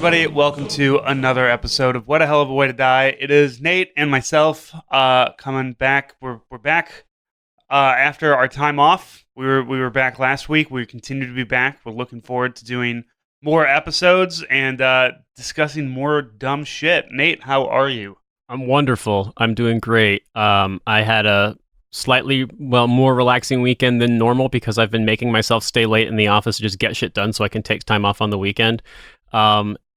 everybody. Welcome to another episode of What a Hell of a Way to Die. It is Nate and myself coming back. We're back after our time off. We were back last week. We continue to be back. We're looking forward to doing more episodes and discussing more dumb shit. Nate, how are you? I'm wonderful. I'm doing great. I had a slightly, more relaxing weekend than normal because I've been making myself stay late in the office to just get shit done so I can take time off on the weekend.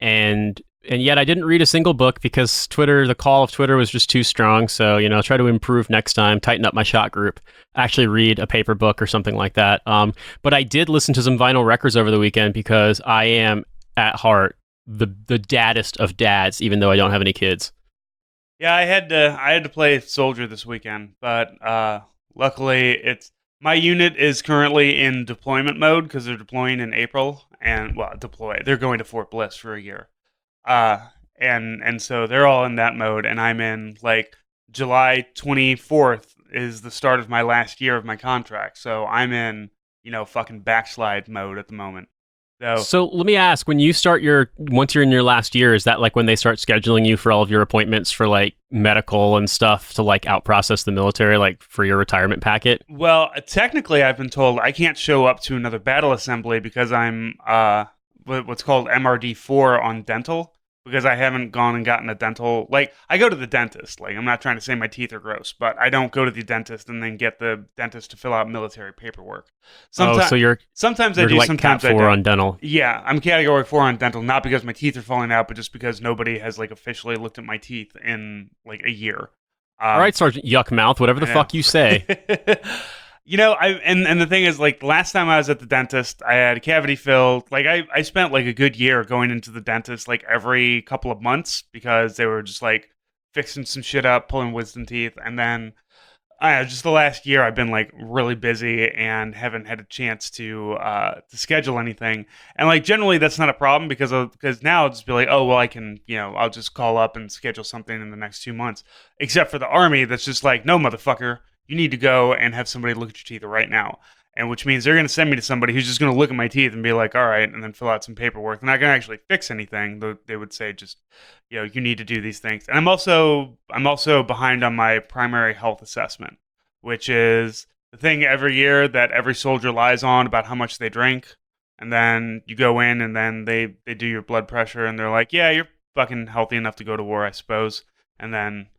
And yet I didn't read a single book because the call of Twitter was just too strong. So, try to improve next time, tighten up my shot group, actually read a paper book or something like that. But I did listen to some vinyl records over the weekend because I am at heart the daddest of dads, even though I don't have any kids. Yeah, I had to play Soldier this weekend, but luckily my unit is currently in deployment mode because they're deploying in April, and they're going to Fort Bliss for a year, and so they're all in that mode, and I'm in like July 24th is the start of my last year of my contract, so I'm in fucking backslide mode at the moment. So let me ask, once you're in your last year, is that like when they start scheduling you for all of your appointments for like medical and stuff to like outprocess the military, like for your retirement packet? Well, technically I've been told I can't show up to another battle assembly because I'm what's called MRD4 on dental, because I haven't gone and gotten a dental. Like, I go to the dentist. Like, I'm not trying to say my teeth are gross, but I don't go to the dentist and then get the dentist to fill out military paperwork. So Sometimes I you're do, like sometimes Cat I 4 don't. on dental. Yeah, I'm category 4 on dental, not because my teeth are falling out, but just because nobody has like officially looked at my teeth in like a year. All right, Sergeant Yuck Mouth, whatever the fuck you say. And the thing is, like, last time I was at the dentist, I had a cavity filled. Like, I spent like a good year going into the dentist like every couple of months because they were just like fixing some shit up, pulling wisdom teeth, and then just the last year I've been like really busy and haven't had a chance to schedule anything. And like generally that's not a problem because now I'll just be like, oh well, I can I'll just call up and schedule something in the next 2 months. Except for the Army, that's just like, no, motherfucker, you need to go and have somebody look at your teeth right now. And which means they're going to send me to somebody who's just going to look at my teeth and be like, all right, and then fill out some paperwork. They're not going to actually fix anything. They would say just, you need to do these things. And I'm also behind on my primary health assessment, which is the thing every year that every soldier lies on about how much they drink. And then you go in and then they do your blood pressure and they're like, yeah, you're fucking healthy enough to go to war, I suppose. And then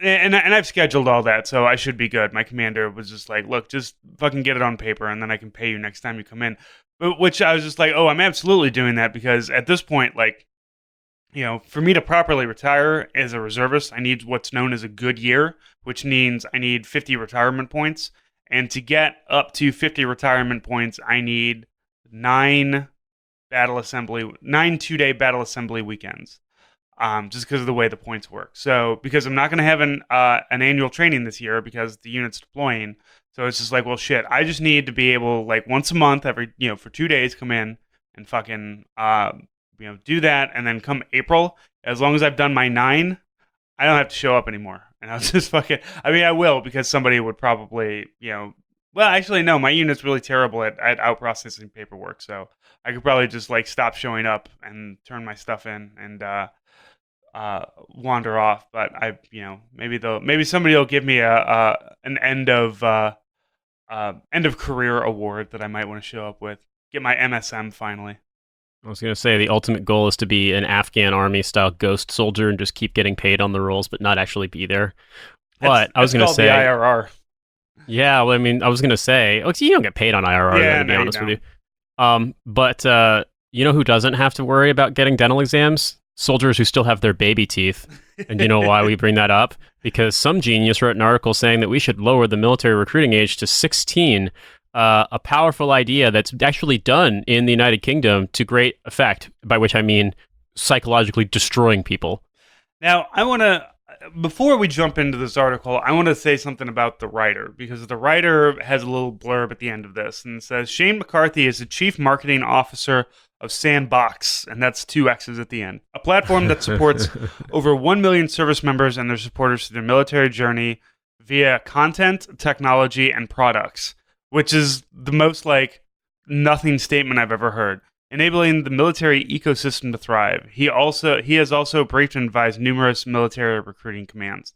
and I've scheduled all that, so I should be good. My commander was just like, look, just fucking get it on paper, and then I can pay you next time you come in. Which I was just like, oh, I'm absolutely doing that, because at this point, like, for me to properly retire as a reservist, I need what's known as a good year, which means I need 50 retirement points. And to get up to 50 retirement points, I need 9 2-day battle assembly weekends. Just because of the way the points work. So, because I'm not going to have an annual training this year because the unit's deploying. So it's just like, well, shit, I just need to be able, like, once a month, for 2 days, come in and fucking, do that. And then come April, as long as I've done my 9, I don't have to show up anymore. And I'll just I will, because somebody would probably, well, actually, no, my unit's really terrible at out-processing paperwork. So I could probably just, like, stop showing up and turn my stuff in and, wander off, but maybe somebody will give me an end of career award that I might want to show up with. Get my MSM finally. I was going to say the ultimate goal is to be an Afghan army style ghost soldier and just keep getting paid on the rolls, but not actually be there. But I was going to say the IRR. Yeah, well, I mean, I was going to say, you don't get paid on IRR, yeah, to be honest with you. But you know who doesn't have to worry about getting dental exams? Soldiers who still have their baby teeth. And you know why we bring that up? Because some genius wrote an article saying that we should lower the military recruiting age to 16, a powerful idea that's actually done in the United Kingdom to great effect, by which I mean psychologically destroying people. Now, before we jump into this article, I want to say something about the writer, because the writer has a little blurb at the end of this, and it says, Shane McCarthy is the chief marketing officer of Sandbox, and that's 2 X's at the end, a platform that supports over 1 million service members and their supporters through their military journey via content, technology, and products, which is the most, like, nothing statement I've ever heard. enabling the military ecosystem to thrive. He has also briefed and advised numerous military recruiting commands.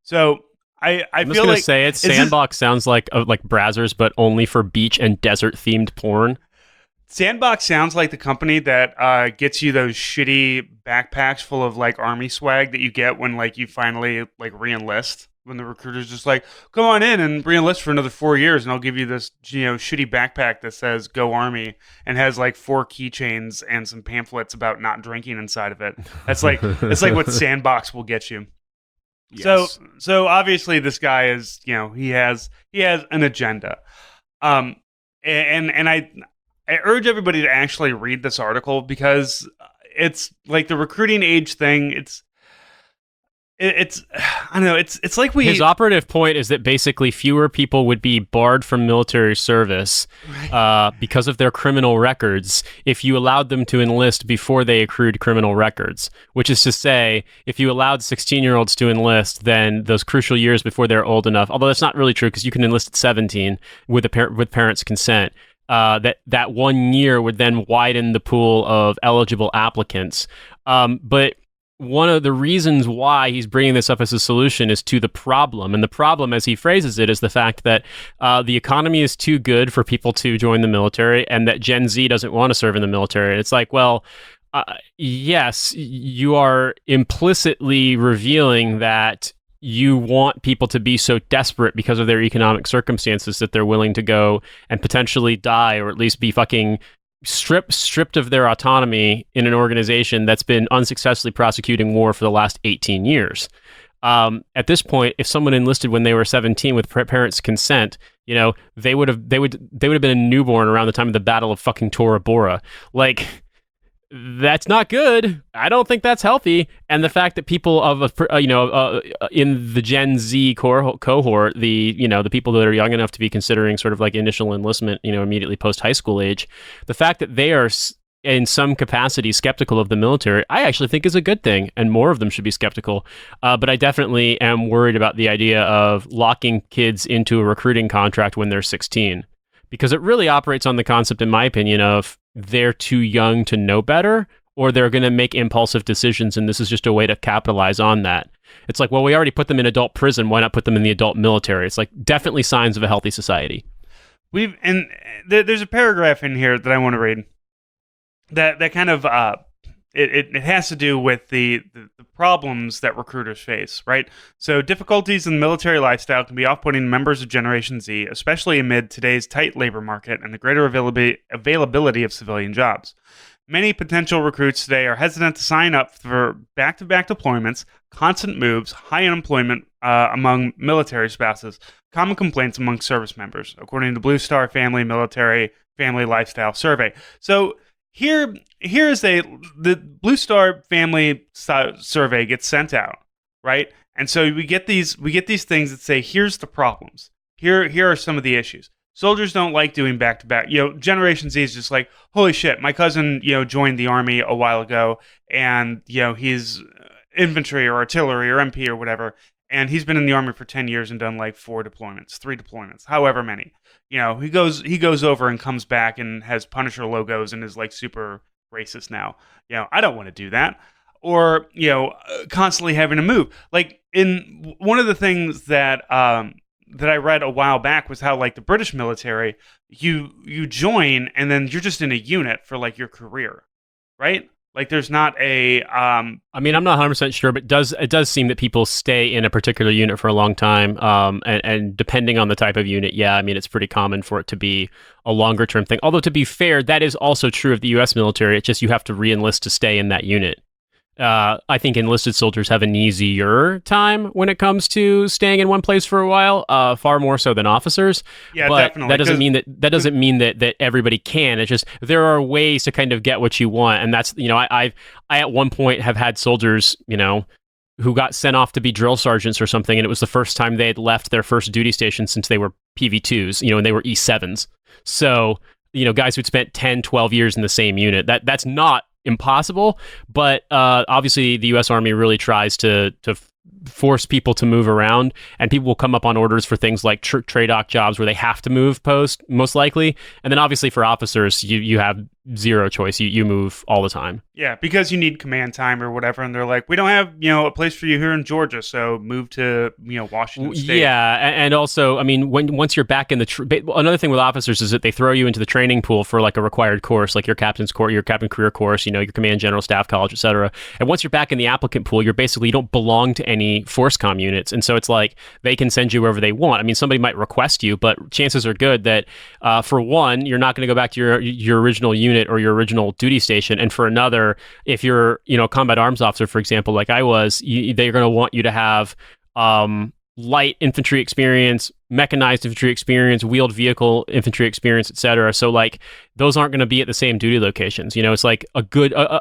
So I I'm just feel gonna like say it. is this Sandbox sounds like Brazzers, but only for beach and desert themed porn. Sandbox sounds like the company that gets you those shitty backpacks full of like army swag that you get when like you finally like reenlist. When the recruiter's just like, come on in and reenlist for another 4 years, and I'll give you this, shitty backpack that says "Go Army" and has like 4 keychains and some pamphlets about not drinking inside of it. That's like what Sandbox will get you. So Yes. so obviously this guy is, he has an agenda. Um, and I urge everybody to actually read this article because it's like the recruiting age thing. It's I don't know. It's like His operative point is that basically fewer people would be barred from military service because of their criminal records if you allowed them to enlist before they accrued criminal records. Which is to say, if you allowed 16-year-olds to enlist, then those crucial years before they're old enough, although that's not really true because you can enlist at 17 with with parents' consent, that 1 year would then widen the pool of eligible applicants. But one of the reasons why he's bringing this up as a solution is to the problem. And the problem, as he phrases it, is the fact that the economy is too good for people to join the military and that Gen Z doesn't want to serve in the military. It's like, well, yes, you are implicitly revealing that you want people to be so desperate because of their economic circumstances that they're willing to go and potentially die or at least be fucking stripped of their autonomy in an organization that's been unsuccessfully prosecuting war for the last 18 years. At this point, if someone enlisted when they were 17 with parents' consent, they would have been a newborn around the time of the Battle of fucking Tora Bora. Like, that's not good. I don't think that's healthy. And the fact that people in the Gen Z cohort, the people that are young enough to be considering sort of like initial enlistment, immediately post high school age, the fact that they are in some capacity skeptical of the military, I actually think is a good thing, and more of them should be skeptical. But I definitely am worried about the idea of locking kids into a recruiting contract when they're 16. Because it really operates on the concept, in my opinion, of they're too young to know better, or they're going to make impulsive decisions, and this is just a way to capitalize on that. It's like, well, we already put them in adult prison. Why not put them in the adult military? It's like definitely signs of a healthy society. There's a paragraph in here that I want to read that kind of it has to do with the problems that recruiters face, right? So difficulties in the military lifestyle can be off-putting to members of Generation Z, especially amid today's tight labor market and the greater availability of civilian jobs. Many potential recruits today are hesitant to sign up for back-to-back deployments, constant moves, high unemployment among military spouses, common complaints among service members, according to Blue Star Family Military Family Lifestyle Survey. So here's the Blue Star Family Survey gets sent out, right? And so we get these things that say, here's the problems. Here are some of the issues. Soldiers don't like doing back to back. Generation Z is just like, holy shit, my cousin, joined the army a while ago, and he's infantry or artillery or MP or whatever, and he's been in the army for 10 years and done like 4 deployments, 3 deployments, however many. He goes over and comes back and has Punisher logos and is like super racist now. I don't want to do that. Or, constantly having to move. Like, in one of the things that I read a while back was how, like, the British military, you join and then you're just in a unit for like your career, right? Like, there's not a. I mean, I'm not 100% sure, but it does seem that people stay in a particular unit for a long time. And depending on the type of unit, yeah, I mean, it's pretty common for it to be a longer term thing. Although, to be fair, that is also true of the U.S. military. It's just you have to re-enlist to stay in that unit. I think enlisted soldiers have an easier time when it comes to staying in one place for a while, far more so than officers. Yeah, but definitely. That doesn't mean that everybody can. It's just there are ways to kind of get what you want, and that's I at one point have had soldiers who got sent off to be drill sergeants or something, and it was the first time they had left their first duty station since they were PV2s, and they were E7s. So guys who'd spent 10, 12 years in the same unit. That's not impossible, but obviously the U.S. Army really tries to force people to move around, and people will come up on orders for things like TRADOC jobs where they have to move post, most likely. And then obviously for officers, you have zero choice. You move all the time. Yeah, because you need command time or whatever, and they're like, we don't have a place for you here in Georgia, so move to Washington State. Yeah, and also, I mean, once you're back in another thing with officers is that they throw you into the training pool for like a required course, like your captain's course, your captain career course, your command general staff college, etc. And once you're back in the applicant pool, you don't belong to any force comm units, and so it's like they can send you wherever they want. I mean, somebody might request you, but chances are good that for one, you're not going to go back to your original unit or your original duty station, and for another, if you're combat arms officer, for example, like I was, they're going to want you to have light infantry experience, mechanized infantry experience, wheeled vehicle infantry experience, etc. So like those aren't going to be at the same duty locations. It's like a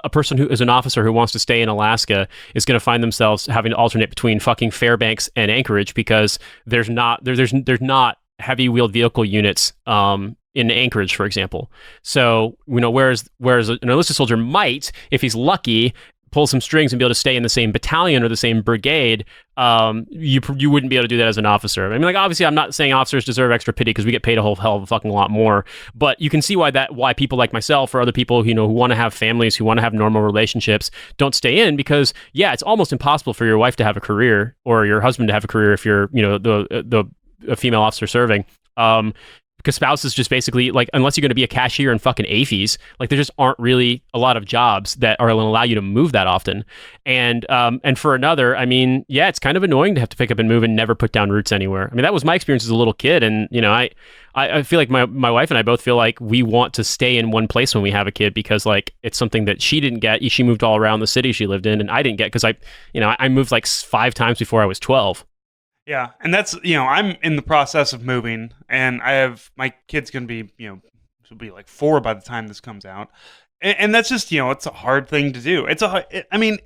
person who is an officer who wants to stay in Alaska is going to find themselves having to alternate between fucking Fairbanks and Anchorage because there's not heavy wheeled vehicle units in Anchorage, for example. So whereas an enlisted soldier might, if he's lucky, pull some strings and be able to stay in the same battalion or the same brigade, you wouldn't be able to do that as an officer. I mean, like, obviously, I'm not saying officers deserve extra pity because we get paid a whole hell of a fucking lot more, but you can see why people like myself or other people who want to have families, who want to have normal relationships, don't stay in because, yeah, it's almost impossible for your wife to have a career or your husband to have a career if you're, a female officer serving. Because spouses just basically, like, unless you're going to be a cashier in fucking AFES, like, there just aren't really a lot of jobs that are going to allow you to move that often. And for another, I mean, yeah, it's kind of annoying to have to pick up and move and never put down roots anywhere. I mean, that was my experience as a little kid. And, I feel like my wife and I both feel like we want to stay in one place when we have a kid because, like, it's something that she didn't get. She moved all around the city she lived in, and I didn't get because I moved like 5 times before I was 12. Yeah, and that's I'm in the process of moving, and I have my kid's gonna be she'll be like 4 by the time this comes out, and that's just it's a hard thing to do. I mean,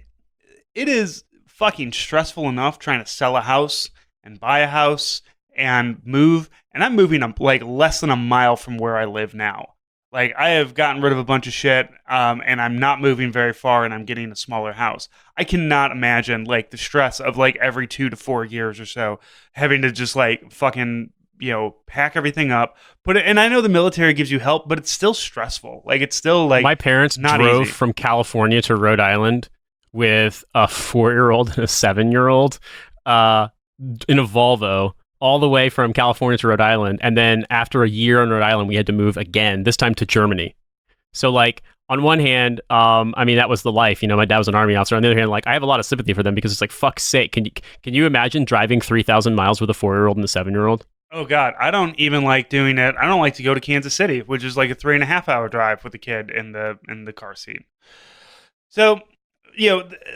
it is fucking stressful enough trying to sell a house and buy a house and move, and I'm moving like less than a mile from where I live now. Like, I have gotten rid of a bunch of shit, and I'm not moving very far, and I'm getting a smaller house. I cannot imagine, like, the stress of, like, every 2 to 4 years or so having to just, like, fucking, pack everything up, put it. And I know the military gives you help, but it's still stressful. Like, it's still, like, my parents not drove easy. from California to Rhode Island with a 4-year-old and a 7-year-old in a Volvo all the way from California to Rhode Island. And then after a year on Rhode Island, we had to move again, this time to Germany. So, like, on one hand, I mean, that was the life. My dad was an Army officer. On the other hand, like, I have a lot of sympathy for them because it's like, fuck's sake, can you imagine driving 3,000 miles with a 4-year-old and a 7-year-old? Oh, God. I don't even like doing it. I don't like to go to Kansas City, which is like a 3.5-hour drive with a kid in the car seat. So,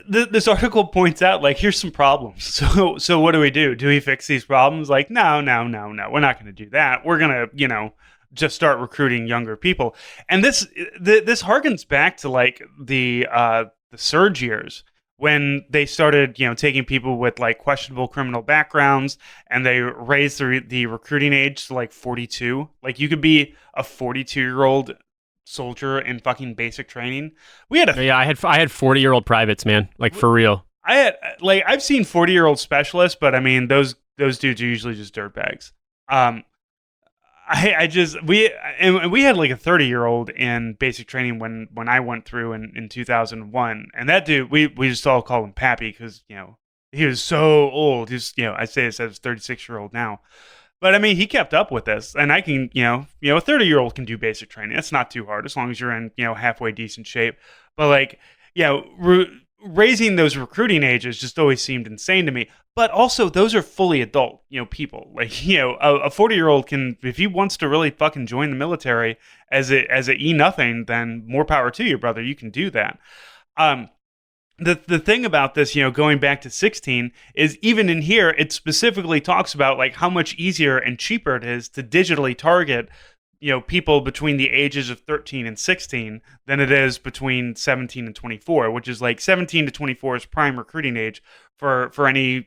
this article points out, like, here's some problems. So what do? Do we fix these problems? Like, no. We're not going to do that. We're going to, just start recruiting younger people. And this harkens back to, like, the surge years when they started, taking people with, like, questionable criminal backgrounds, and they raised the recruiting age to, like, 42. Like, you could be a 42-year-old soldier in fucking basic training. I had 40-year-old privates, man, like, for real. I've seen 40-year-old specialists, but I mean, those dudes are usually just dirtbags. We had like a 30-year-old in basic training when I went through in 2001, and that dude, we just all call him Pappy because he was so old. He's I say this as a 36-year-old now. But I mean, he kept up with this, and I can, a 30-year-old can do basic training. That's not too hard as long as you're in, halfway decent shape. But like, raising those recruiting ages just always seemed insane to me. But also, those are fully adult, people. Like, a 40-year-old can, if he wants to really fucking join the military as a E-nothing, then more power to you, brother. You can do that. The thing about this, going back to 16, is even in here, it specifically talks about like how much easier and cheaper it is to digitally target, people between the ages of 13 and 16 than it is between 17 and 24, which is like 17 to 24 is prime recruiting age for any,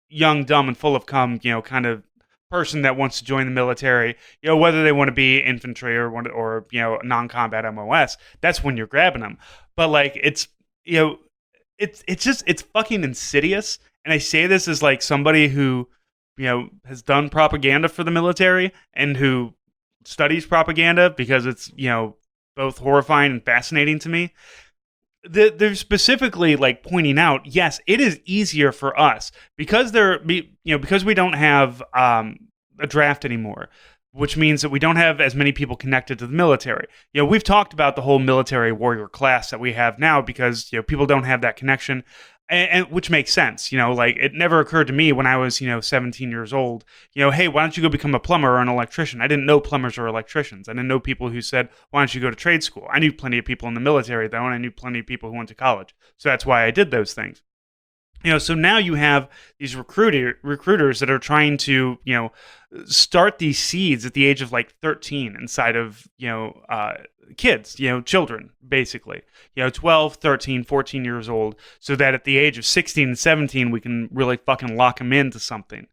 young, dumb, and full of cum, kind of person that wants to join the military, whether they want to be infantry or non-combat MOS. That's when you're grabbing them. But like, it's fucking insidious. And I say this as like somebody who, has done propaganda for the military and who studies propaganda because it's, both horrifying and fascinating to me. They're specifically like pointing out, yes, it is easier for us because because we don't have a draft anymore, which means that we don't have as many people connected to the military. We've talked about the whole military warrior class that we have now because people don't have that connection. And which makes sense, like it never occurred to me when I was, 17 years old, hey, why don't you go become a plumber or an electrician? I didn't know plumbers or electricians. I didn't know people who said, why don't you go to trade school? I knew plenty of people in the military, though, and I knew plenty of people who went to college. So that's why I did those things. So now you have these recruiters that are trying to, start these seeds at the age of like 13 inside of, kids, children, basically, 12, 13, 14 years old, so that at the age of 16 and 17, we can really fucking lock them into something.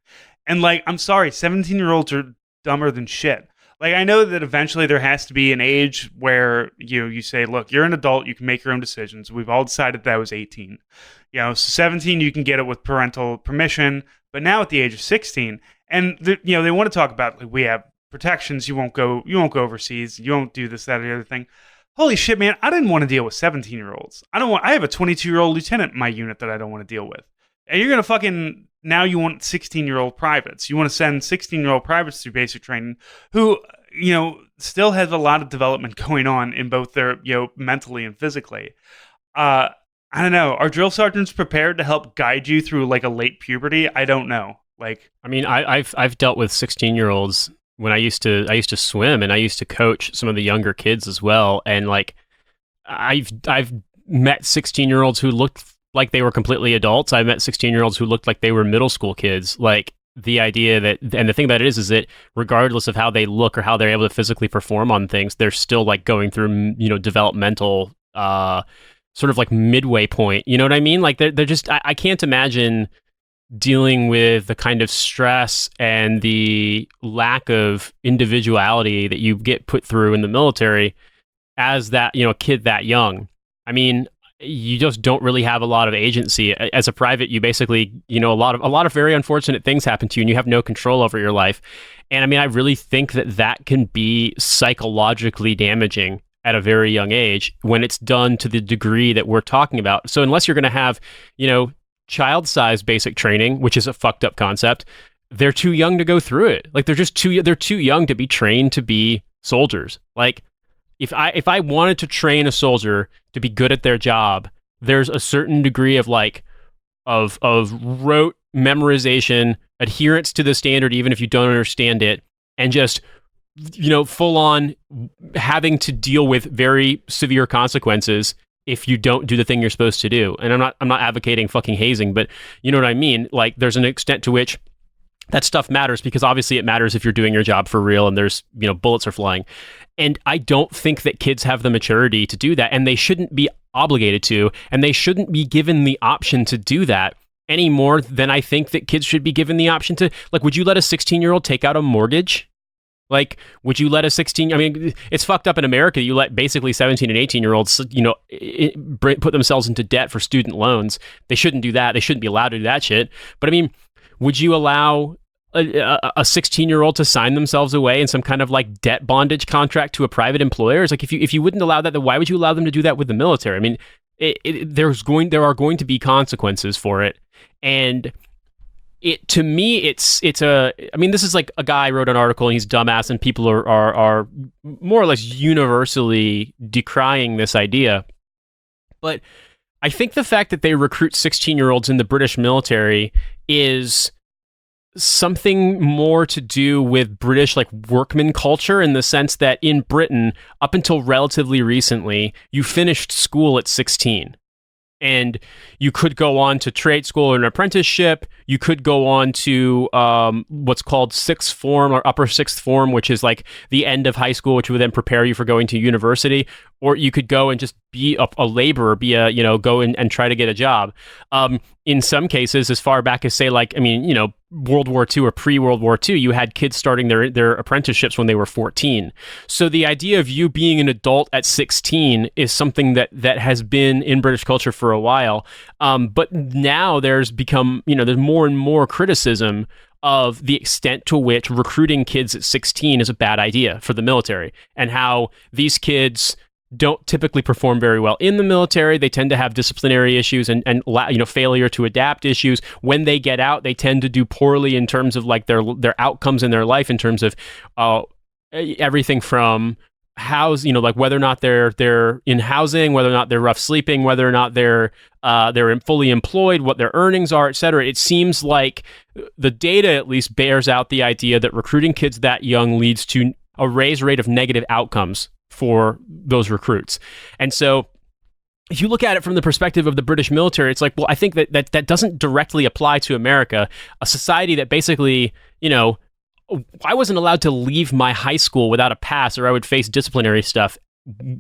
And like, I'm sorry, 17-year-olds are dumber than shit. Like, I know that eventually there has to be an age where you say, look, you're an adult, you can make your own decisions. We've all decided that was 18. So 17, you can get it with parental permission, but now at the age of 16, and they want to talk about, like, we have protections, you won't go overseas, you won't do this, that, or the other thing. Holy shit, man, I didn't want to deal with 17-year-olds. I have a 22-year-old lieutenant in my unit that I don't want to deal with. And you're going to fucking, now you want 16-year-old privates. You want to send 16-year-old privates through basic training who, still has a lot of development going on in both their, mentally and physically. I don't know. Are drill sergeants prepared to help guide you through like a late puberty? I don't know. Like, I mean, I've dealt with 16-year-olds when I used to swim, and I used to coach some of the younger kids as well. And like, I've met 16-year-olds who looked like they were completely adults. I've met 16-year-olds who looked like they were middle school kids. Like, the idea that, and the thing about it is that regardless of how they look or how they're able to physically perform on things, they're still like going through, developmental, sort of like midway point. You know what I mean? Like they're just, I can't imagine dealing with the kind of stress and the lack of individuality that you get put through in the military as that, a kid that young. I mean, you just don't really have a lot of agency. As a private, you basically, a lot of very unfortunate things happen to you and you have no control over your life. And I mean, I really think that can be psychologically damaging at a very young age when it's done to the degree that we're talking about. So unless you're going to have, child-sized basic training, which is a fucked up concept, they're too young to go through it. Like they're too young to be trained to be soldiers. Like, if I wanted to train a soldier to be good at their job, there's a certain degree of rote memorization, adherence to the standard, even if you don't understand it, and just, full on having to deal with very severe consequences if you don't do the thing you're supposed to do. And I'm not advocating fucking hazing, but you know what I mean? Like, there's an extent to which that stuff matters, because obviously it matters if you're doing your job for real and there's, bullets are flying. And I don't think that kids have the maturity to do that, and they shouldn't be obligated to, and they shouldn't be given the option to do that any more than I think that kids should be given the option to, like, would you let a 16-year-old take out a mortgage? Like, would you let a 16, I mean, it's fucked up in America. You let basically 17 and 18-year-olds, put themselves into debt for student loans. They shouldn't do that. They shouldn't be allowed to do that shit. But I mean, would you allow a 16-year-old to sign themselves away in some kind of like debt bondage contract to a private employer? It's like, if you wouldn't allow that, then why would you allow them to do that with the military? I mean, there are going to be consequences for it. And to me, I mean, this is like a guy wrote an article and he's dumbass, and people are more or less universally decrying this idea. But I think the fact that they recruit 16-year-olds in the British military is something more to do with British like workman culture, in the sense that in Britain, up until relatively recently, you finished school at 16. And you could go on to trade school or an apprenticeship. You could go on to what's called sixth form or upper sixth form, which is like the end of high school, which would then prepare you for going to university. Or you could go and just be a laborer, go and try to get a job. In some cases, as far back as say, like, I mean, World War II or pre-World War II, you had kids starting their apprenticeships when they were 14. So the idea of you being an adult at 16 is something that has been in British culture for a while. But now there's become, there's more and more criticism of the extent to which recruiting kids at 16 is a bad idea for the military, and how these kids don't typically perform very well in the military. They tend to have disciplinary issues and failure to adapt issues. When they get out, they tend to do poorly in terms of like their outcomes in their life, in terms of everything from like whether or not they're in housing, whether or not they're rough sleeping, whether or not they're fully employed, what their earnings are, etc. It seems like the data at least bears out the idea that recruiting kids that young leads to a raised rate of negative outcomes for those recruits. And so if you look at it from the perspective of the British military, it's like, well, I think that doesn't directly apply to America, a society that basically, I wasn't allowed to leave my high school without a pass, or I would face disciplinary stuff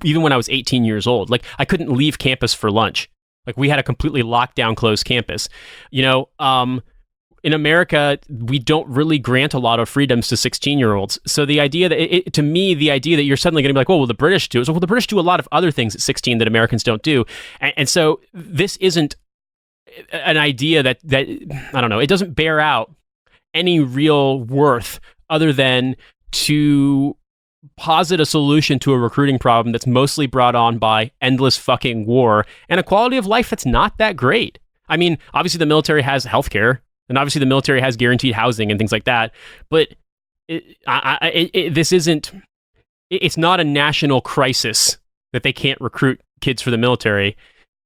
even when I was 18 years old. Like, I couldn't leave campus for lunch. Like, we had a completely locked down, closed campus. In America, we don't really grant a lot of freedoms to 16-year-olds. So the idea that, to me, the idea that you're suddenly going to be like, well, the British do it. Well, the British do a lot of other things at 16 that Americans don't do. And so this isn't an idea that, I don't know, it doesn't bear out any real worth other than to posit a solution to a recruiting problem that's mostly brought on by endless fucking war and a quality of life that's not that great. I mean, obviously the military has healthcare, and obviously the military has guaranteed housing and things like that, but this isn't, it's not a national crisis that they can't recruit kids for the military.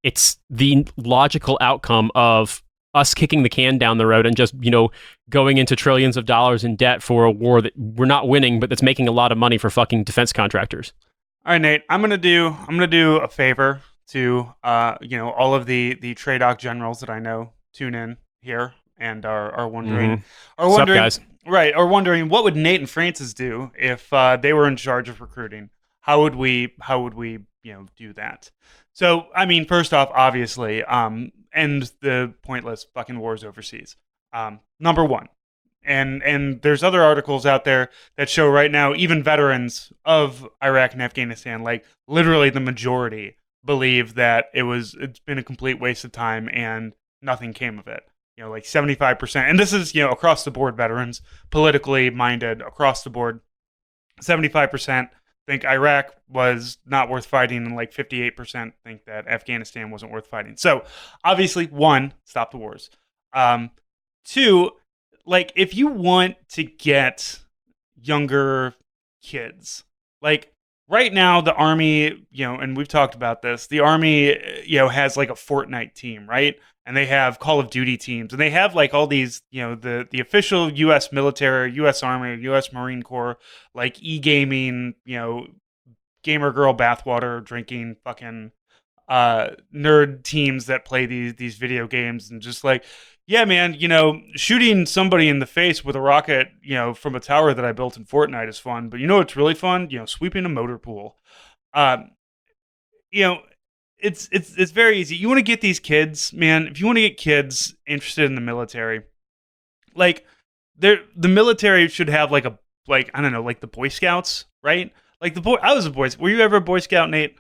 It's the logical outcome of us kicking the can down the road and just, going into trillions of dollars in debt for a war that we're not winning, but that's making a lot of money for fucking defense contractors. All right, Nate, I'm gonna do a favor to all of the TRADOC generals that I know tune in here and are wondering, What's up, guys? Right, are wondering what would Nate and Francis do if they were in charge of recruiting. How would we do that? So, I mean, first off, obviously, end the pointless fucking wars overseas. Number one. And there's other articles out there that show right now, even veterans of Iraq and Afghanistan, like literally the majority, believe that it's been a complete waste of time and nothing came of it. Like 75%. And this is, across the board veterans, politically minded, across the board. 75% think Iraq was not worth fighting, and like 58% think that Afghanistan wasn't worth fighting. So obviously, one, stop the wars. Two, like if you want to get younger kids, like right now the Army, and we've talked about this, the Army, has like a Fortnite team, right? And they have Call of Duty teams, and they have like all these, the official U.S. military, U.S. Army, U.S. Marine Corps, like e-gaming, gamer girl bathwater drinking fucking nerd teams that play these video games, and just like, yeah, man, shooting somebody in the face with a rocket, from a tower that I built in Fortnite is fun, but it's really fun, sweeping a motor pool. It's very easy. You want to get these kids, man. If you want to get kids interested in the military, like the military should have like I don't know, like the Boy Scouts, right? Like I was a Boy. Were you ever a Boy Scout, Nate?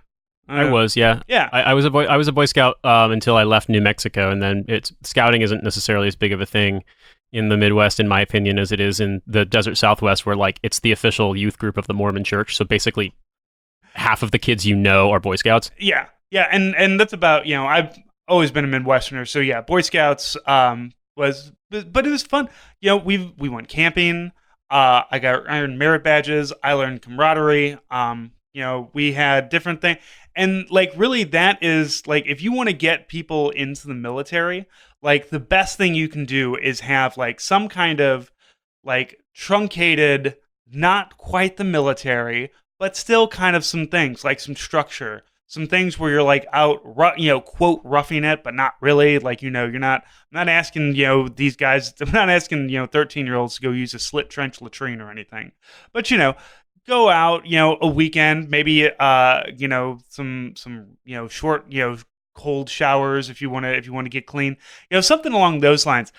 I was, yeah. Yeah. I was a Boy Scout until I left New Mexico, and then scouting isn't necessarily as big of a thing in the Midwest, in my opinion, as it is in the desert Southwest, where like it's the official youth group of the Mormon Church. So basically, half of the kids are Boy Scouts. Yeah. Yeah, and that's about, I've always been a Midwesterner, so yeah, Boy Scouts but it was fun. We went camping. I earned merit badges. I learned camaraderie. We had different things, and like really, that is like if you want to get people into the military, like the best thing you can do is have like some kind of like truncated, not quite the military, but still kind of some things like some structure. Some things where you're like out, quote, roughing it, but not really. Like, you're not, I'm not asking, these guys, I'm not asking, 13-year-olds to go use a slit trench latrine or anything. But, go out, a weekend, maybe, some, short, cold showers if you want to get clean, something along those lines.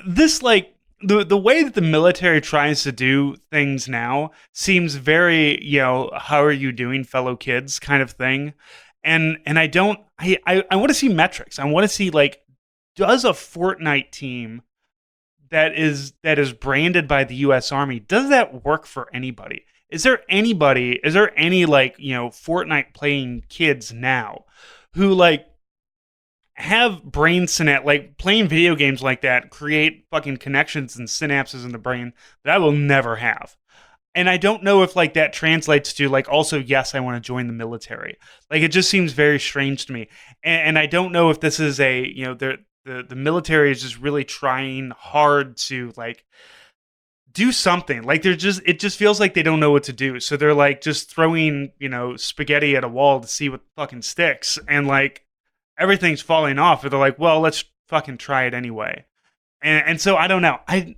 This, like, the way that the military tries to do things now seems very, how are you doing, fellow kids kind of thing. And I want to see metrics. I want to see, like, does a Fortnite team that is branded by the U.S. Army, does that work for anybody? is there any like, Fortnite playing kids now who like have brain synapse, like playing video games like that create fucking connections and synapses in the brain that I will never have. And I don't know if like that translates to like also, yes, I want to join the military. Like it just seems very strange to me. And I don't know if this is a, the military is just really trying hard to like do something. Like it just feels like they don't know what to do. So they're like just throwing, spaghetti at a wall to see what fucking sticks. And like everything's falling off. Or they're like, well, let's fucking try it anyway. And so I don't know. I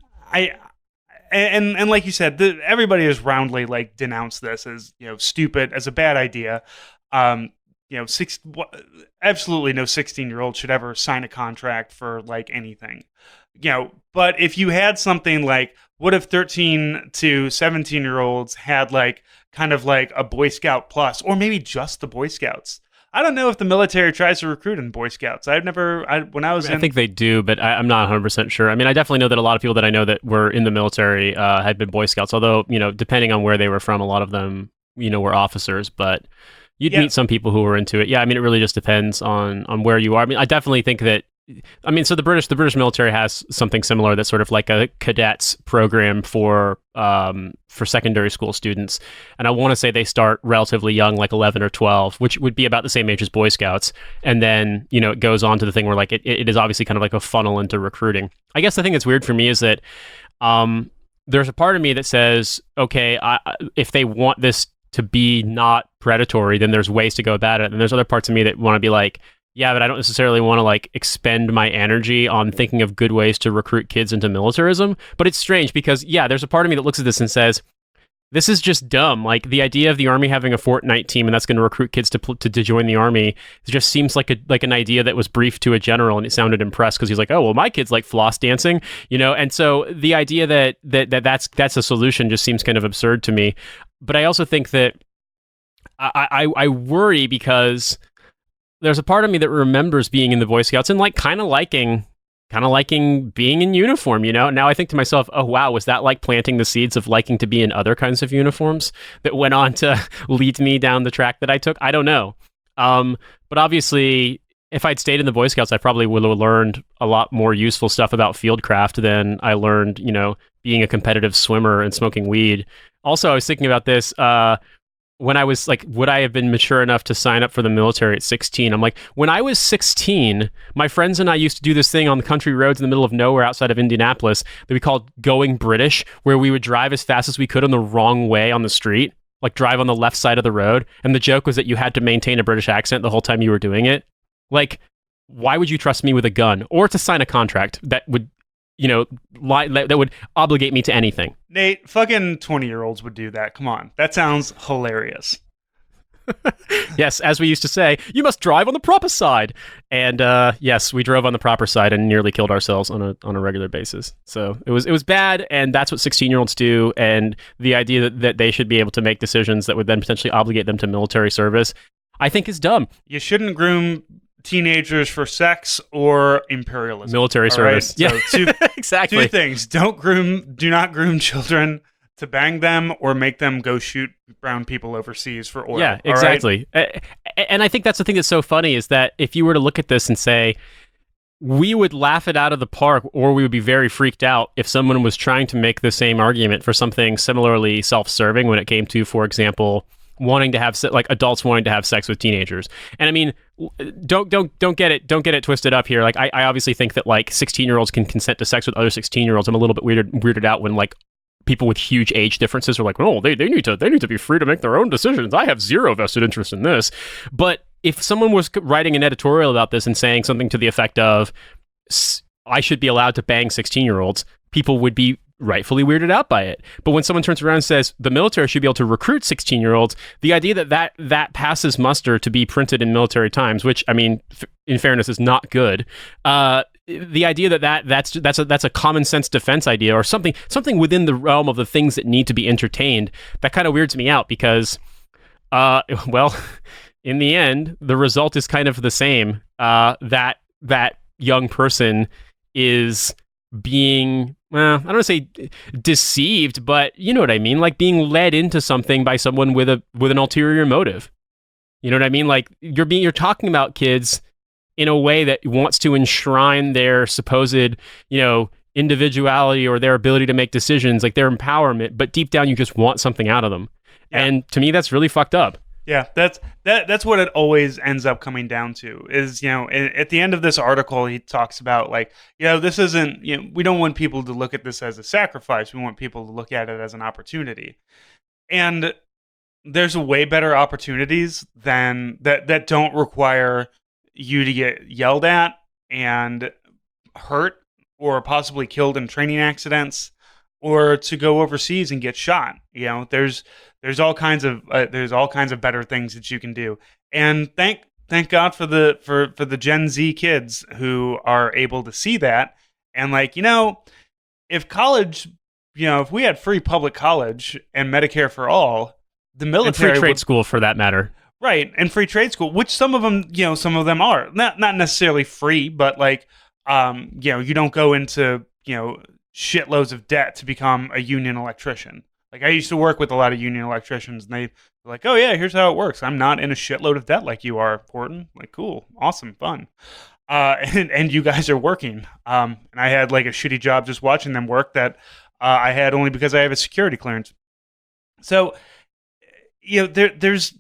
and like you said, everybody has roundly like denounced this as stupid, as a bad idea. Um, absolutely no 16-year-old should ever sign a contract for like anything. But if you had something like, what if 13 to 17-year-olds had like kind of like a Boy Scout plus, or maybe just the Boy Scouts? I don't know if the military tries to recruit in Boy Scouts. When I was I think they do, but I'm not 100% sure. I mean, I definitely know that a lot of people that I know that were in the military had been Boy Scouts, although, depending on where they were from, a lot of them, were officers, but you'd meet some people who were into it. Yeah, I mean, it really just depends on where you are. I mean, I definitely think that, so the British military has something similar that's sort of like a cadets program for secondary school students, and I want to say they start relatively young, like 11 or 12, which would be about the same age as Boy Scouts, and then it goes on to the thing where like it is obviously kind of like a funnel into recruiting. I guess the thing that's weird for me is that there's a part of me that says, okay, if they want this to be not predatory, then there's ways to go about it, and there's other parts of me that want to be like, yeah, but I don't necessarily want to like expend my energy on thinking of good ways to recruit kids into militarism. But it's strange because, yeah, there's a part of me that looks at this and says, this is just dumb. Like the idea of the army having a Fortnite team and that's going to recruit kids to join the army, it just seems like an idea that was briefed to a general and it sounded impressed because he's like, oh, well, my kids like floss dancing, And so the idea that's a solution just seems kind of absurd to me. But I also think that I worry because there's a part of me that remembers being in the Boy Scouts and like kind of liking being in uniform, Now I think to myself, oh wow, was that like planting the seeds of liking to be in other kinds of uniforms that went on to lead me down the track that I took? I don't know. But obviously, if I'd stayed in the Boy Scouts, I probably would have learned a lot more useful stuff about fieldcraft than I learned, being a competitive swimmer and smoking weed. Also, I was thinking about this, when I was like, would I have been mature enough to sign up for the military at 16? I'm like, when I was 16, my friends and I used to do this thing on the country roads in the middle of nowhere outside of Indianapolis that we called going British, where we would drive as fast as we could on the wrong way on the street, like drive on the left side of the road. And the joke was that you had to maintain a British accent the whole time you were doing it. Like, why would you trust me with a gun or to sign a contract that would that would obligate me to anything? Nate, fucking 20-year-olds would do that. Come on. That sounds hilarious. Yes, as we used to say, you must drive on the proper side. And yes, we drove on the proper side and nearly killed ourselves on a regular basis. So it was bad, and that's what 16-year-olds do. And the idea that they should be able to make decisions that would then potentially obligate them to military service, I think is dumb. You shouldn't groom teenagers for sex or imperialism. Military service. Right? So yeah, exactly. Two things. Do not groom children to bang them or make them go shoot brown people overseas for oil. Yeah, exactly. Right? And I think that's the thing that's so funny is that if you were to look at this and say, we would laugh it out of the park, or we would be very freaked out if someone was trying to make the same argument for something similarly self-serving when it came to, for example, wanting to have adults wanting to have sex with teenagers. And I mean, don't get it twisted up here. Like I obviously think that like 16-year-olds can consent to sex with other 16-year-olds. I'm a little bit weirded out when like people with huge age differences are like, oh, they need to be free to make their own decisions. I have zero vested interest in this. But if someone was writing an editorial about this and saying something to the effect of, I should be allowed to bang 16-year-olds, people would be rightfully weirded out by it. But when someone turns around and says the military should be able to recruit 16-year-olds, the idea that passes muster to be printed in military times, which I mean, in fairness, is not good. The idea that's a common sense defense idea or something within the realm of the things that need to be entertained, that kind of weirds me out because, well, in the end, the result is kind of the same. That young person is being well, I don't want to say deceived, but you know what I mean, like being led into something by someone with an ulterior motive. You know what I mean? Like you're talking about kids in a way that wants to enshrine their supposed, individuality or their ability to make decisions, like their empowerment, but deep down you just want something out of them. Yeah. And to me that's really fucked up. Yeah, that's what it always ends up coming down to is, at the end of this article, he talks about like, this isn't, we don't want people to look at this as a sacrifice. We want people to look at it as an opportunity. And there's way better opportunities than that don't require you to get yelled at and hurt or possibly killed in training accidents or to go overseas and get shot. There's all kinds of better things that you can do. And thank God for the Gen Z kids who are able to see that. And like, if college, if we had free public college and Medicare for all, the military and free trade school for that matter. Right, and free trade school, which some of them are not necessarily free, but like, you don't go into shitloads of debt to become a union electrician. Like I used to work with a lot of union electricians, and they were like, "Oh yeah, here's how it works. I'm not in a shitload of debt like you are, Horton. Like, cool, awesome, fun." And you guys are working. And I had like a shitty job just watching them work that I had only because I have a security clearance. So, there's.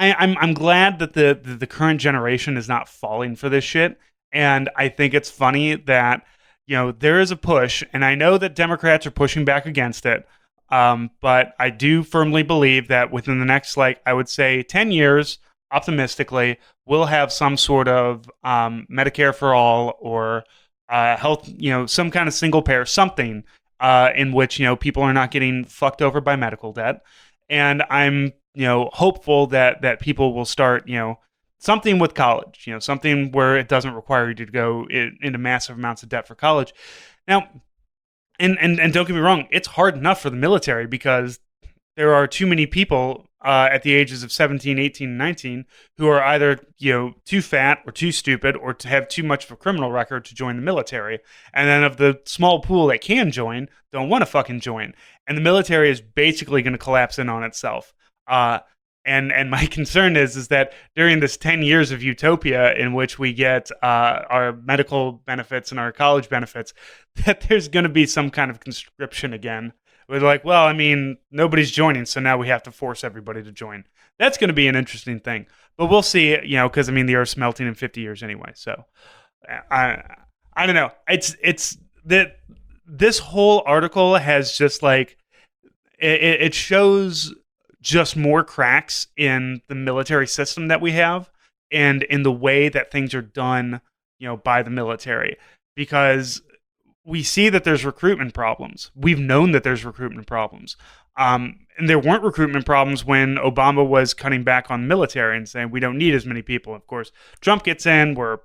I'm glad that the current generation is not falling for this shit, and I think it's funny that there is a push, and I know that Democrats are pushing back against it, but I do firmly believe that within the next, like I would say, 10 years, optimistically, we'll have some sort of Medicare for all or health, some kind of single payer, something in which people are not getting fucked over by medical debt, and I'm hopeful that people will start, something with college, something where it doesn't require you to go into massive amounts of debt for college. Now, and don't get me wrong, it's hard enough for the military because there are too many people at the ages of 17, 18, and 19 who are either, too fat or too stupid or to have too much of a criminal record to join the military. And then of the small pool that can join, don't want to fucking join. And the military is basically going to collapse in on itself. And my concern is that during this 10 years of utopia in which we get our medical benefits and our college benefits, that there's going to be some kind of conscription again. We're like, well, I mean, nobody's joining, so now we have to force everybody to join. That's going to be an interesting thing. But we'll see, because, I mean, the Earth's melting in 50 years anyway. So I don't know. It's that this whole article has just like, it shows just more cracks in the military system that we have and in the way that things are done, by the military, because we see that there's recruitment problems. We've known that there's recruitment problems. And there weren't recruitment problems when Obama was cutting back on military and saying we don't need as many people. Of course, Trump gets in, we're,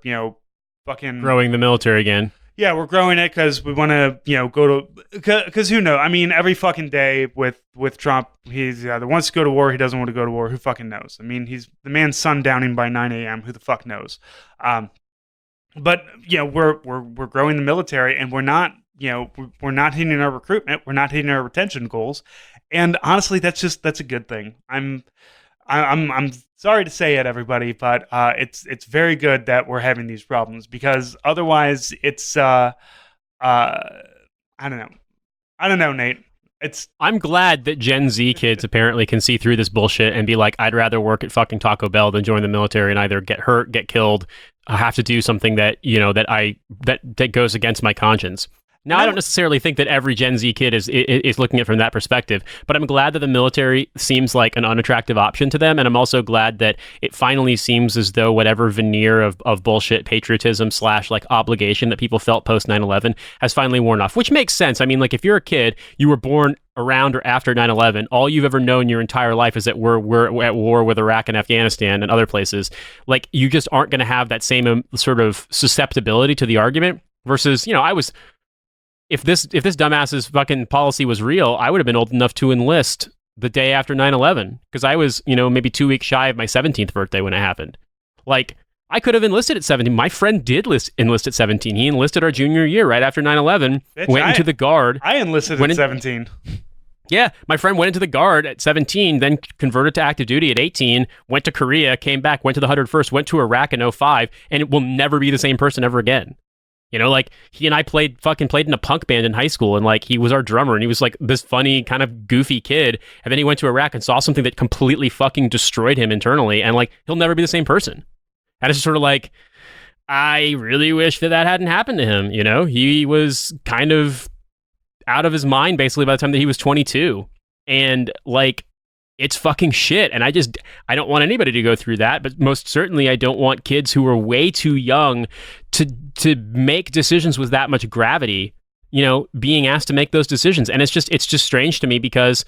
fucking growing the military again. Yeah, we're growing it because we want to, go to, because who knows? I mean, every fucking day with Trump, he's either wants to go to war, he doesn't want to go to war. Who fucking knows? I mean, he's the man's sundowning by 9 a.m. Who the fuck knows? But we're growing the military, and we're not hitting our recruitment, we're not hitting our retention goals, and honestly, that's a good thing. I'm sorry to say it, everybody, but it's very good that we're having these problems because otherwise, it's I don't know, Nate. I'm glad that Gen Z kids apparently can see through this bullshit and be like, I'd rather work at fucking Taco Bell than join the military and either get hurt, get killed, have to do something that that goes against my conscience. Now, I don't necessarily think that every Gen Z kid is looking at it from that perspective, but I'm glad that the military seems like an unattractive option to them, and I'm also glad that it finally seems as though whatever veneer of bullshit patriotism / like obligation that people felt post 9/11 has finally worn off, which makes sense. I mean, like if you're a kid, you were born around or after 9/11, all you've ever known your entire life is that we're at war with Iraq and Afghanistan and other places. Like you just aren't going to have that same sort of susceptibility to the argument versus, If this dumbass's fucking policy was real, I would have been old enough to enlist the day after 9/11 because I was, maybe 2 weeks shy of my 17th birthday when it happened. Like, I could have enlisted at 17. My friend did enlist at 17. He enlisted our junior year right after 9/11. Went into the Guard. I enlisted at 17. Yeah, my friend went into the Guard at 17, then converted to active duty at 18, went to Korea, came back, went to the 101st, went to Iraq in 05, and it will never be the same person ever again. You know, like, he and I played in a punk band in high school, and like, he was our drummer, and he was like this funny, kind of goofy kid, and then he went to Iraq and saw something that completely fucking destroyed him internally, and like, he'll never be the same person. And it's just sort of like, I really wish that hadn't happened to him, you know? He was kind of out of his mind basically by the time that he was 22, and like, it's fucking shit. And I don't want anybody to go through that, but most certainly I don't want kids who are way too young to make decisions with that much gravity, you know, being asked to make those decisions. And it's just strange to me, because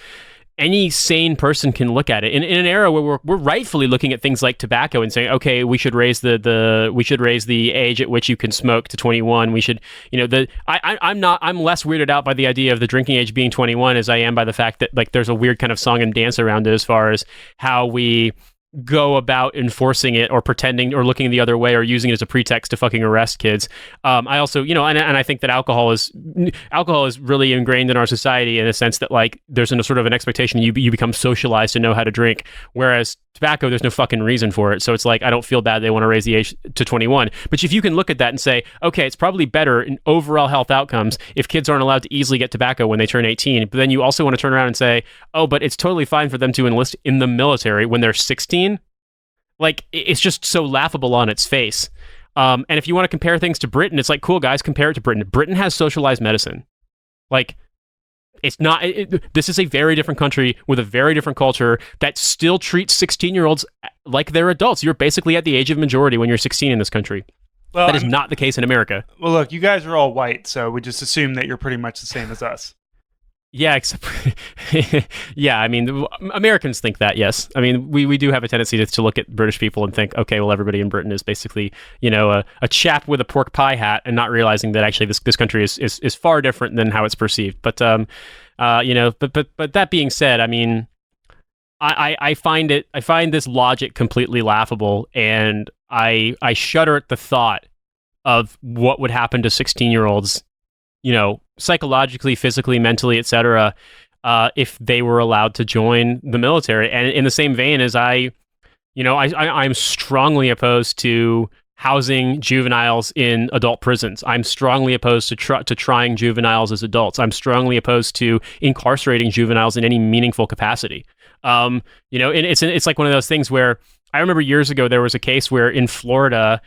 any sane person can look at it in an era where we're rightfully looking at things like tobacco and saying, okay, we should raise the age at which you can smoke to 21. We should, you know, I'm less weirded out by the idea of the drinking age being 21 as I am by the fact that like there's a weird kind of song and dance around it as far as how we go about enforcing it or pretending or looking the other way or using it as a pretext to fucking arrest kids. I also, you know, and I think that alcohol is really ingrained in our society in a sense that like there's a sort of an expectation you become socialized to know how to drink, whereas tobacco, there's no fucking reason for it. So it's like, I don't feel bad they want to raise the age to 21. But if you can look at that and say, okay, it's probably better in overall health outcomes if kids aren't allowed to easily get tobacco when they turn 18. But then you also want to turn around and say, oh, but it's totally fine for them to enlist in the military when they're 16. Like, it's just so laughable on its face. And if you want to compare things to Britain, it's like, cool, guys, compare it to Britain. Britain has socialized medicine. Like, it's not. This is a very different country with a very different culture that still treats 16-year-olds like they're adults. You're basically at the age of majority when you're 16 in this country. Well, that is not the case in America. Well, look, you guys are all white, so we just assume that you're pretty much the same as us. Yeah, except yeah, I mean, Americans think that, yes. I mean, we do have a tendency to look at British people and think, okay, well, everybody in Britain is basically, you know, a chap with a pork pie hat, and not realizing that actually this country is far different than how it's perceived. But you know, but that being said, I mean, I find this logic completely laughable, and I shudder at the thought of what would happen to 16-year-olds, you know, psychologically, physically, mentally, etc., if they were allowed to join the military. And in the same vein as I'm strongly opposed to housing juveniles in adult prisons. I'm strongly opposed to trying juveniles as adults. I'm strongly opposed to incarcerating juveniles in any meaningful capacity. You know, and it's like one of those things where I remember years ago there was a case where in Florida,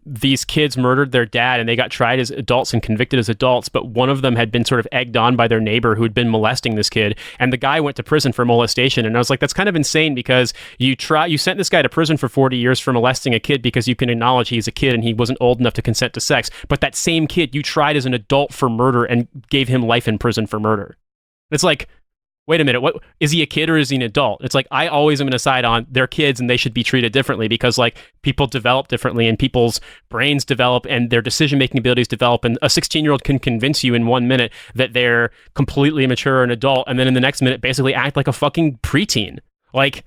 these kids murdered their dad and they got tried as adults and convicted as adults, but one of them had been sort of egged on by their neighbor who had been molesting this kid, and the guy went to prison for molestation. And I was like, that's kind of insane, because you sent this guy to prison for 40 years for molesting a kid because you can acknowledge he's a kid and he wasn't old enough to consent to sex, but that same kid you tried as an adult for murder and gave him life in prison for murder. It's like, wait a minute, what is he, a kid or is he an adult? It's like, I always am going to side on they're kids and they should be treated differently, because like people develop differently and people's brains develop and their decision-making abilities develop, and a 16-year-old can convince you in 1 minute that they're completely mature and adult, and then in the next minute basically act like a fucking preteen. Like,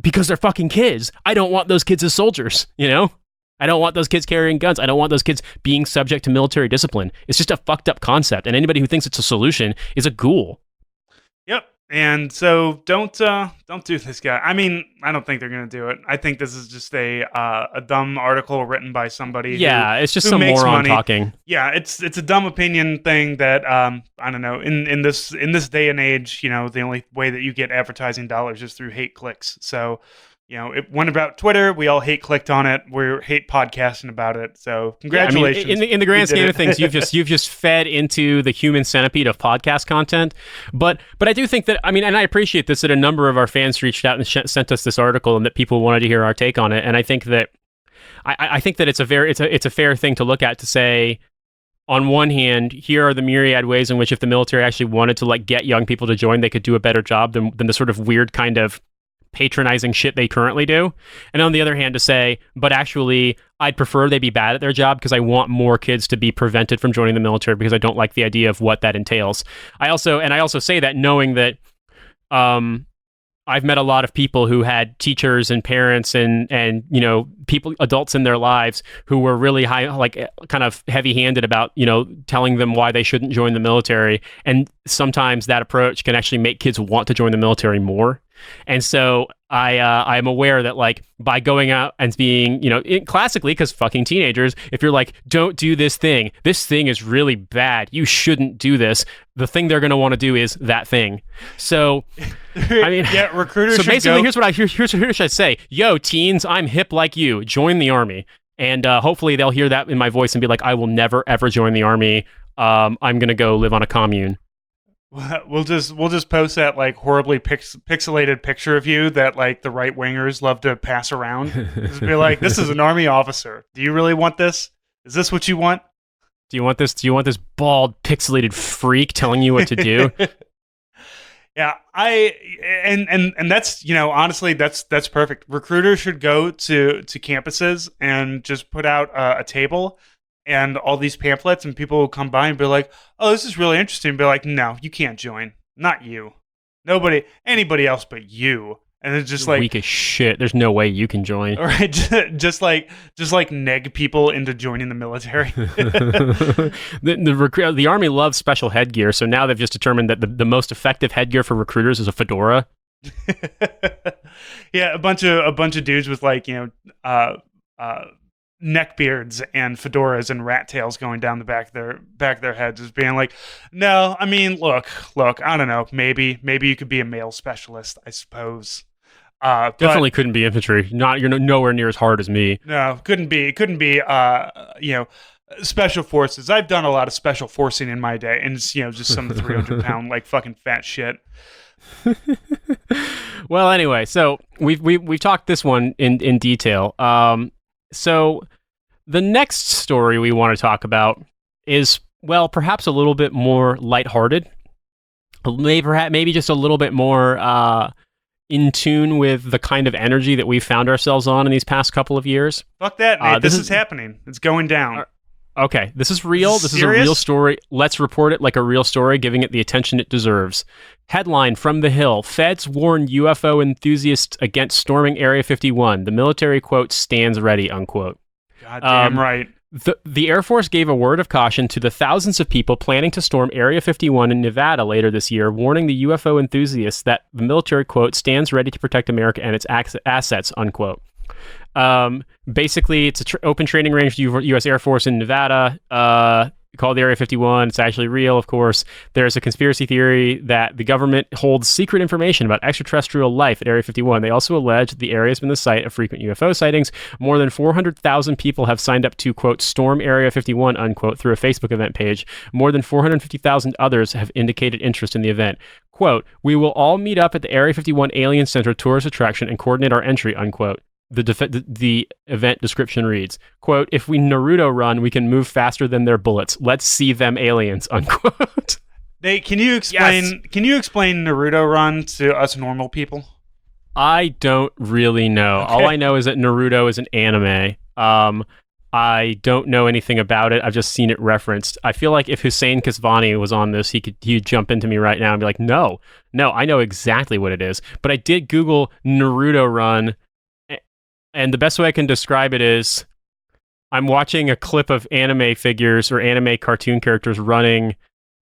because they're fucking kids. I don't want those kids as soldiers, you know? I don't want those kids carrying guns. I don't want those kids being subject to military discipline. It's just a fucked up concept, and anybody who thinks it's a solution is a ghoul. Yep. And so don't do this, guy. I mean, I don't think they're going to do it. I think this is just a dumb article written by somebody. Yeah, it's just some moron talking. Yeah, it's a dumb opinion thing that I don't know. In this day and age, you know, the only way that you get advertising dollars is through hate clicks. So, you know, it went about Twitter. We all hate clicked on it. We hate podcasting about it. So congratulations. Yeah, I mean, in the grand scheme of things, you've just fed into the human centipede of podcast content. But I do think that, I mean, and I appreciate this, that a number of our fans reached out and sent us this article, and that people wanted to hear our take on it. And I think that I think that it's a fair thing to look at, to say, on one hand, here are the myriad ways in which if the military actually wanted to like get young people to join, they could do a better job than the sort of weird kind of patronizing shit they currently do. And on the other hand, to say, but actually I'd prefer they be bad at their job, because I want more kids to be prevented from joining the military, because I don't like the idea of what that entails. I also say that knowing that I've met a lot of people who had teachers and parents and people, adults in their lives who were really high, like kind of heavy-handed about telling them why they shouldn't join the military. And sometimes that approach can actually make kids want to join the military more. And so I am aware that like by going out and being classically, because fucking teenagers, if you're like, don't do this thing is really bad, you shouldn't do this, the thing they're going to want to do is that thing. So I mean, yeah, recruiters. So basically, go- here's what I say: yo, teens, I'm hip like you. Join the army, and hopefully they'll hear that in my voice and be like, I will never ever join the army. I'm gonna go live on a commune. We'll just post that like horribly pixelated picture of you that like the right wingers love to pass around. Just be like, this is an army officer. Do you really want this? Is this what you want? Do you want this? Do you want this bald pixelated freak telling you what to do? Yeah, and that's honestly that's perfect. Recruiters should go to campuses and just put out a table and all these pamphlets, and people will come by and be like, "Oh, this is really interesting." And be like, "No, you can't join. Not you. Anybody else but you." And it's just You're like weak as shit. There's no way you can join. all right, just like neg people into joining the military. The army loves special headgear, so now they've just determined that the most effective headgear for recruiters is a fedora. Yeah, a bunch of dudes with like neck beards and fedoras and rat tails going down the back of their heads, just being like, no, I mean, look, I don't know, maybe you could be a male specialist, I suppose. Definitely couldn't be infantry. You're nowhere near as hard as me. No, couldn't be. Special forces. I've done a lot of special forcing in my day, and it's just some 300-pound like fucking fat shit. Well, anyway, so we've talked this one in detail. So the next story we want to talk about is, well, perhaps a little bit more lighthearted, maybe just a little bit more in tune with the kind of energy that we've found ourselves on in these past couple of years. Fuck that, Nate. This is happening. It's going down. Okay, this is real. This is a real story. Let's report it like a real story, giving it the attention it deserves. Headline from The Hill: Feds warn UFO enthusiasts against storming Area 51. The military, quote, stands ready, unquote. Goddamn right. The Air Force gave a word of caution to the thousands of people planning to storm Area 51 in Nevada later this year, warning the UFO enthusiasts that the military, quote, stands ready to protect America and its assets, unquote. Basically, it's an open training range for the U.S. Air Force in Nevada, called the Area 51. It's actually real, of course. There's a conspiracy theory that the government holds secret information about extraterrestrial life at Area 51. They also allege that the area has been the site of frequent UFO sightings. More than 400,000 people have signed up to, quote, storm Area 51, unquote, through a Facebook event page. More than 450,000 others have indicated interest in the event. Quote, we will all meet up at the Area 51 Alien Center tourist attraction and coordinate our entry, unquote. The event description reads, quote, if we Naruto run, we can move faster than their bullets. Let's see them aliens, unquote. Nate, can you explain Naruto run to us normal people? I don't really know. Okay. All I know is that Naruto is an anime. I don't know anything about it. I've just seen it referenced. I feel like if Hussein Kasvani was on this, he'd jump into me right now and be like, no, I know exactly what it is. But I did Google Naruto run, and the best way I can describe it is I'm watching a clip of anime figures or anime cartoon characters running,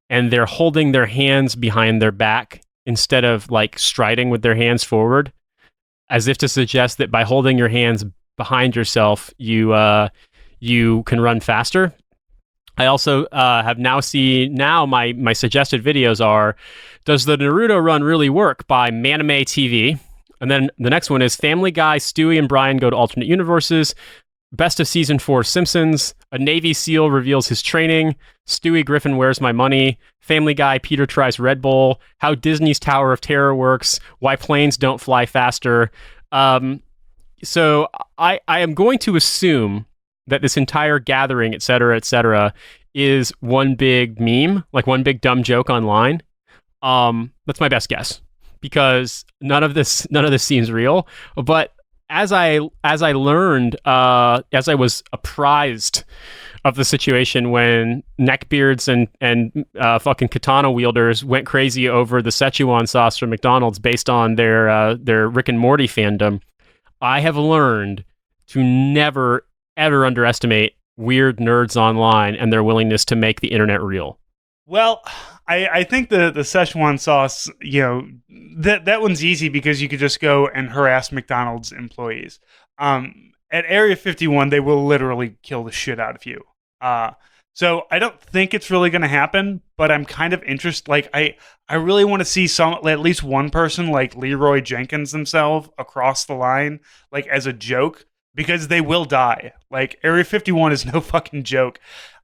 and they're holding their hands behind their back instead of like striding with their hands forward, as if to suggest that by holding your hands behind yourself, you can run faster. I also have now seen, my suggested videos are, does the Naruto run really work, by Manime TV? And then the next one is Family Guy, Stewie and Brian go to alternate universes. Best of Season 4 Simpsons. A Navy SEAL reveals his training. Stewie Griffin, Where's My Money? Family Guy, Peter tries Red Bull. How Disney's Tower of Terror works. Why planes don't fly faster. So I am going to assume that this entire gathering, et cetera, is one big meme, like one big dumb joke online. That's my best guess, because none of this seems real. But as I learned, as I was apprised of the situation when neckbeards and fucking katana wielders went crazy over the Szechuan sauce from McDonald's based on their Rick and Morty fandom, I have learned to never ever underestimate weird nerds online and their willingness to make the internet real. Well, I think the Szechuan sauce, that one's easy because you could just go and harass McDonald's employees. At Area 51, they will literally kill the shit out of you. So I don't think it's really going to happen, but I'm kind of interested. Like, I really want to see at least one person like Leroy Jenkins himself across the line, like as a joke, because they will die. Like, Area 51 is no fucking joke.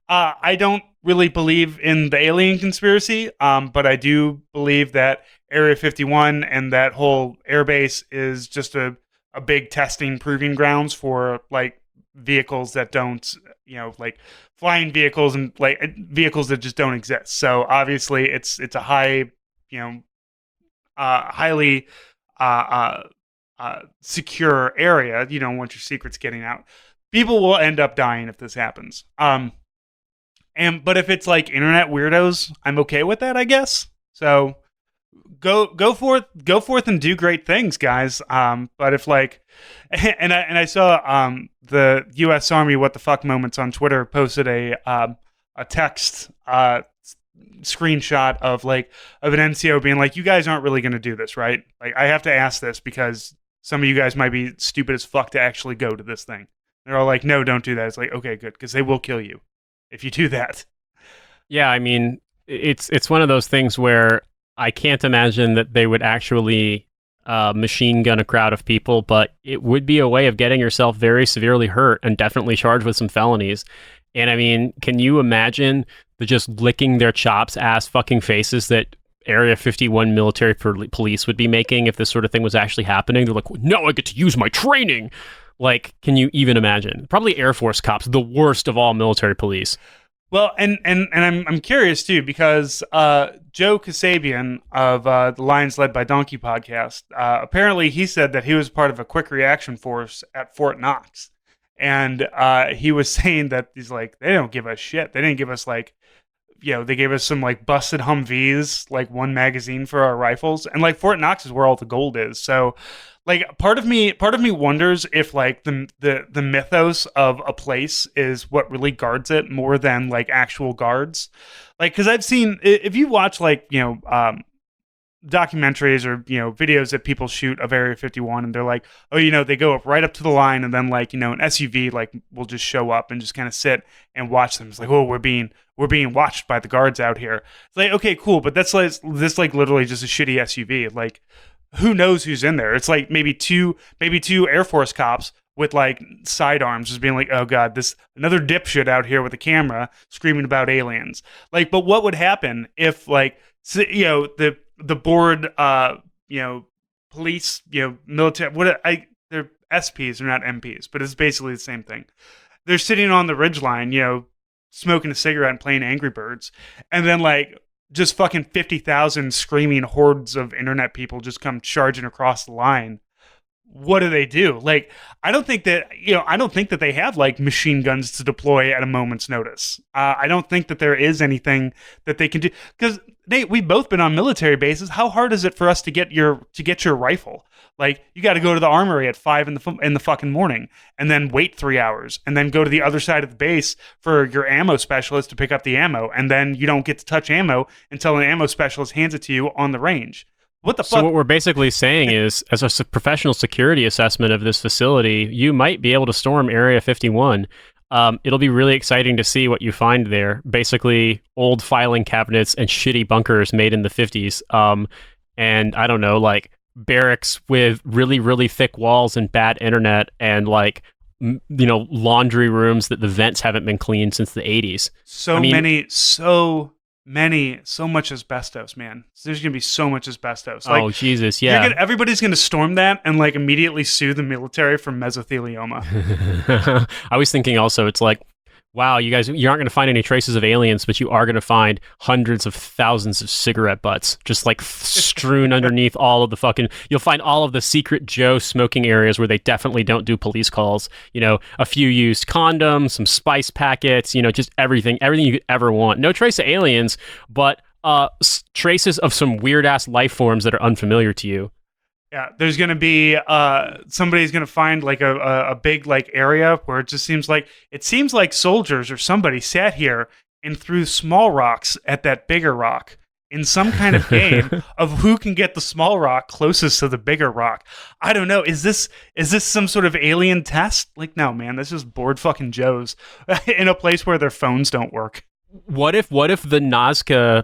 I don't really believe in the alien conspiracy, but I do believe that Area 51 and that whole airbase is just a big testing proving grounds for like vehicles that don't, like flying vehicles and like vehicles that just don't exist. So obviously it's a high, highly secure area. Once your secret's getting out, people will end up dying if this happens. But if it's like internet weirdos, I'm okay with that, I guess. So go forth and do great things, guys. But if like, I saw the U.S. Army What the Fuck Moments on Twitter posted a text screenshot of an NCO being like, "You guys aren't really going to do this, right? Like, I have to ask this because some of you guys might be stupid as fuck to actually go to this thing." They're all like, "No, don't do that." It's like, okay, good, because they will kill you if you do that. Yeah, I mean, it's one of those things where I can't imagine that they would actually machine gun a crowd of people, but it would be a way of getting yourself very severely hurt and definitely charged with some felonies. And I mean, can you imagine the just licking their chops ass fucking faces that Area 51 military police would be making if this sort of thing was actually happening? They're like, "No, I get to use my training." Like, can you even imagine? Probably Air Force cops, the worst of all military police. Well, and I'm curious too, because Joe Kasabian of the Lions Led by Donkey podcast, apparently he said that he was part of a quick reaction force at Fort Knox, and he was saying that he's like, they don't give us shit. They didn't give us they gave us some like busted Humvees, like one magazine for our rifles, and like Fort Knox is where all the gold is. So like part of me wonders if like the mythos of a place is what really guards it more than like actual guards. Like, because I've seen, if you watch like documentaries or videos that people shoot of Area 51, and they're like, oh, they go up right up to the line, and then like an SUV like will just show up and just kind of sit and watch them. It's like, oh, we're being watched by the guards out here. It's like, okay, cool, but that's like this like literally just a shitty SUV. Like, who knows who's in there? It's like maybe two Air Force cops with like sidearms, just being like, oh god, this another dipshit out here with a camera screaming about aliens. Like, but what would happen if like the board, police, military, they're SPs, they're not MPs, but it's basically the same thing. They're sitting on the ridgeline, smoking a cigarette and playing Angry Birds, and then like just fucking 50,000 screaming hordes of internet people just come charging across the line. What do? Like, I don't think that they have like machine guns to deploy at a moment's notice. I don't think that there is anything that they can do, because we've both been on military bases. How hard is it for us to get your rifle? Like, you got to go to the armory at 5 in the fucking morning, and then wait 3 hours, and then go to the other side of the base for your ammo specialist to pick up the ammo, and then you don't get to touch ammo until an ammo specialist hands it to you on the range. What the fuck? So what we're basically saying is, as a professional security assessment of this facility, you might be able to storm Area 51. It'll be really exciting to see what you find there. Basically, old filing cabinets and shitty bunkers made in the 50s. And I don't know, like barracks with really, really thick walls and bad internet, and like, laundry rooms that the vents haven't been cleaned since the 80s. So much asbestos, man. There's gonna be so much asbestos. Like, oh Jesus, yeah. Everybody's gonna storm that and like immediately sue the military for mesothelioma. I was thinking also, it's like, Wow, you guys, you aren't going to find any traces of aliens, but you are going to find hundreds of thousands of cigarette butts just like strewn underneath all of the fucking. You'll find all of the secret Joe smoking areas where they definitely don't do police calls. You know, a few used condoms, some spice packets, you know, just everything you could ever want. No trace of aliens, but traces of some weird ass life forms that are unfamiliar to you. Yeah, there's gonna be somebody's gonna find like a big like area where it seems like soldiers or somebody sat here and threw small rocks at that bigger rock in some kind of game of who can get the small rock closest to the bigger rock. I don't know. Is this some sort of alien test? Like, no, man, this is bored fucking Joes in a place where their phones don't work. What if the Nazca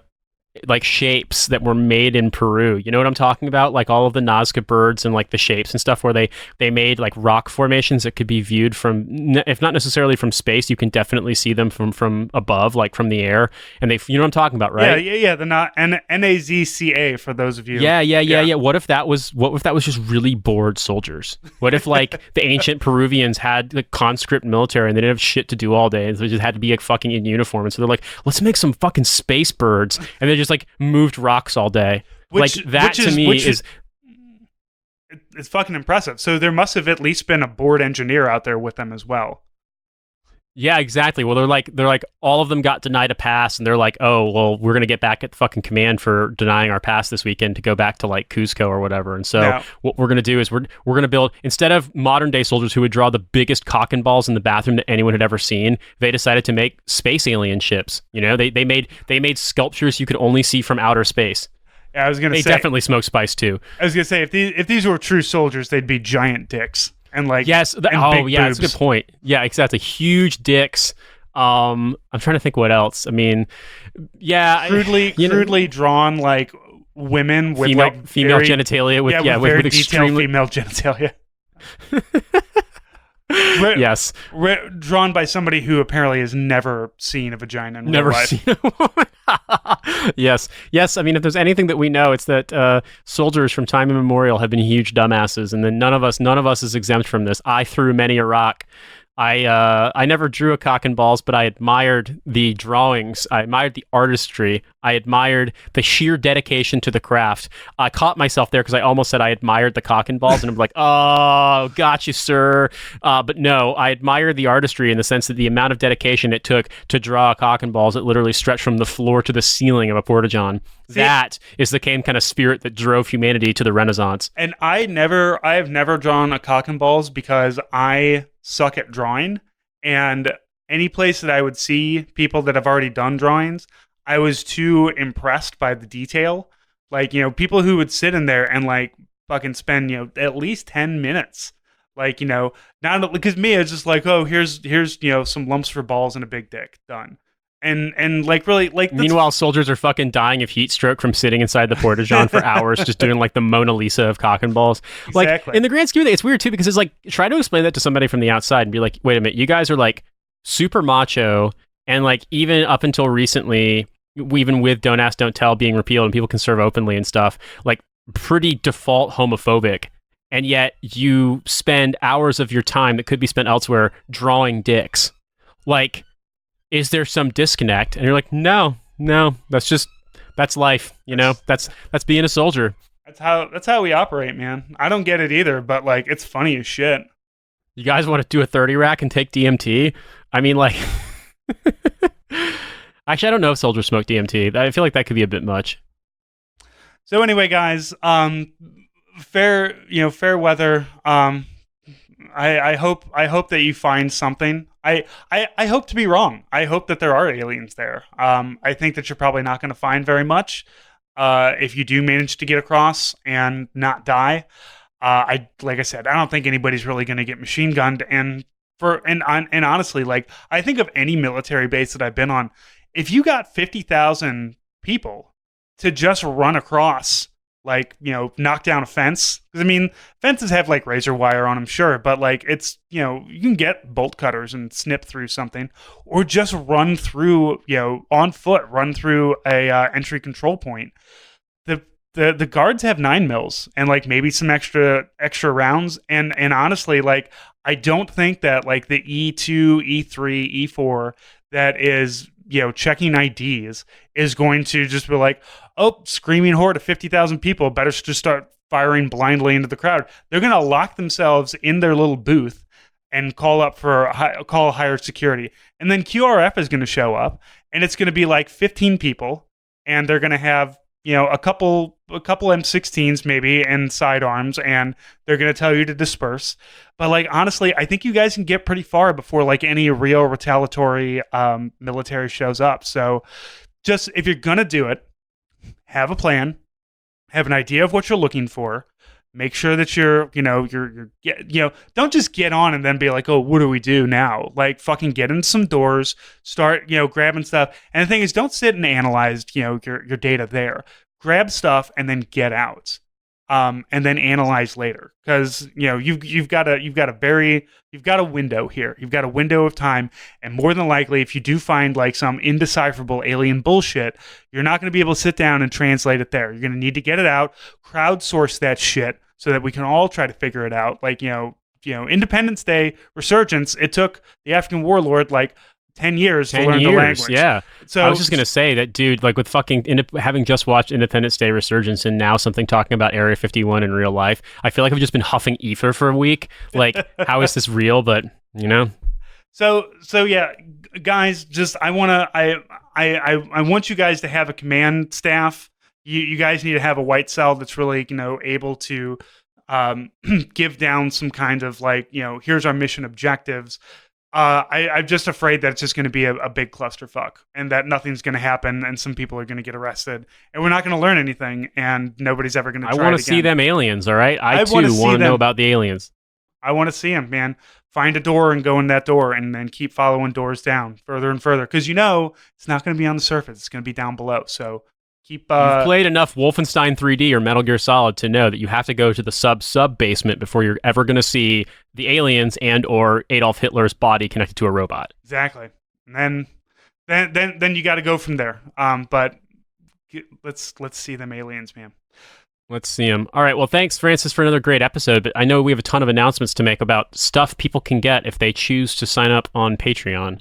like shapes that were made in Peru? You know what I'm talking about? Like all of the Nazca birds and like the shapes and stuff where they made like rock formations that could be viewed from, if not necessarily from space, you can definitely see them from above, like from the air. And you know what I'm talking about, right? Yeah. The NAZCA for those of you. Yeah. What if that was just really bored soldiers? What if like the ancient Peruvians had like conscript military and they didn't have shit to do all day and so they just had to be like fucking in uniform, and so they're like, let's make some fucking space birds, and they just like moved rocks all day. It's fucking impressive. So there must have at least been a bored engineer out there with them as well. Yeah, exactly. Well, they're like all of them got denied a pass, and they're like, oh, well, we're gonna get back at the fucking command for denying our pass this weekend to go back to like Cusco or whatever. And so what we're gonna do is we're gonna build, instead of modern day soldiers who would draw the biggest cock and balls in the bathroom that anyone had ever seen, they decided to make space alien ships. You know, they made sculptures you could only see from outer space. Yeah, they definitely smoke spice too. I was gonna say if these were true soldiers, they'd be giant dicks. And like yes, big boobs. That's a good point. Yeah, exactly. Huge dicks. I'm trying to think what else. I mean, yeah, crudely drawn like women with female genitalia with very extremely female genitalia. Yes, drawn by somebody who apparently has never seen a vagina in real life. Seen a yes. I mean, if there's anything that we know, it's that soldiers from time immemorial have been huge dumbasses, and then none of us is exempt from this. I threw many a rock. I never drew a cock and balls, but I admired the drawings. I admired the artistry. I admired the sheer dedication to the craft. I caught myself there because I almost said I admired the cock and balls, and I'm like, oh, got you, sir. But no, I admired the artistry in the sense that the amount of dedication it took to draw a cock and balls that literally stretched from the floor to the ceiling of a porta-john. That is the same kind of spirit that drove humanity to the Renaissance. And I have never drawn a cock and balls because I suck at drawing, and any place that I would see people that have already done drawings, I was too impressed by the detail. Like, you know, people who would sit in there and like fucking spend, you know, at least 10 minutes. Like, you know, not because me, it's just like, oh, here's, you know, some lumps for balls and a big dick. Done. And like really like meanwhile soldiers are fucking dying of heat stroke from sitting inside the porta-john for hours just doing like the Mona Lisa of cock and balls. Exactly. Like in the grand scheme of it, it's weird too because it's like try to explain that to somebody from the outside and be like, wait a minute, you guys are like super macho, and like even up until recently, even with Don't Ask Don't Tell being repealed and people can serve openly and stuff, like pretty default homophobic, and yet you spend hours of your time that could be spent elsewhere drawing dicks. Like, is there some disconnect? And you're like, no, that's life, you know, that's being a soldier. That's how we operate, man. I don't get it either, but like, it's funny as shit. You guys want to do a 30 rack and take DMT? I mean, like, actually, I don't know if soldiers smoke DMT. I feel like that could be a bit much. So anyway, guys, fair weather. I hope that you find something. I hope to be wrong. I hope that there are aliens there. I think that you're probably not going to find very much. If you do manage to get across and not die, like I said, I don't think anybody's really going to get machine gunned. And honestly, like I think of any military base that I've been on, if you got 50,000 people to just run across, like, you know, knock down a fence. Because, I mean, fences have, like, razor wire on them, sure. But, like, it's, you know, you can get bolt cutters and snip through something. Or just run through, you know, on foot, run through a entry control point. The the guards have 9 mils and like maybe some extra rounds. And honestly, like I don't think that like the E2, E3, E4 that is checking IDs is going to just be like, oh, screaming horde of 50,000 people, better just start firing blindly into the crowd. They're going to lock themselves in their little booth and call higher security. And then QRF is going to show up, and it's going to be like 15 people, and they're going to have a couple M16s maybe and sidearms, and they're going to tell you to disperse. But like honestly, I think you guys can get pretty far before like any real retaliatory military shows up. So just if you're going to do it, have a plan, have an idea of what you're looking for. Make sure that you're don't just get on and then be like, oh, what do we do now? Like, fucking get in some doors, start, grabbing stuff. And the thing is, don't sit and analyze, your data there. Grab stuff and then get out, and then analyze later. Because you've got a window here. You've got a window of time, and more than likely, if you do find like some indecipherable alien bullshit, you're not going to be able to sit down and translate it there. You're going to need to get it out, crowdsource that shit, so that we can all try to figure it out. Like Independence Day resurgence. It took the African warlord like 10 years to learn the language. Yeah. So I was just going to say that, dude, like with fucking having just watched Independence Day Resurgence and now something talking about Area 51 in real life, I feel like I've just been huffing ether for a week. Like, how is this real? But, So yeah, guys, just I want you guys to have a command staff. You guys need to have a white cell that's really, able to give down some kind of like, here's our mission objectives. I'm just afraid that it's just going to be a big clusterfuck and that nothing's going to happen and some people are going to get arrested and we're not going to learn anything and nobody's ever going to try it again. I want to see them aliens, all right? I too want to know about the aliens. I want to see them, man. Find a door and go in that door and then keep following doors down further and further because it's not going to be on the surface. It's going to be down below. So keep. You've played enough Wolfenstein 3D or Metal Gear Solid to know that you have to go to the sub basement before you're ever going to see the aliens and or Adolf Hitler's body connected to a robot. Exactly, and then you got to go from there. But let's see them aliens, man. Let's see them. All right. Well, thanks, Francis, for another great episode. But I know we have a ton of announcements to make about stuff people can get if they choose to sign up on Patreon.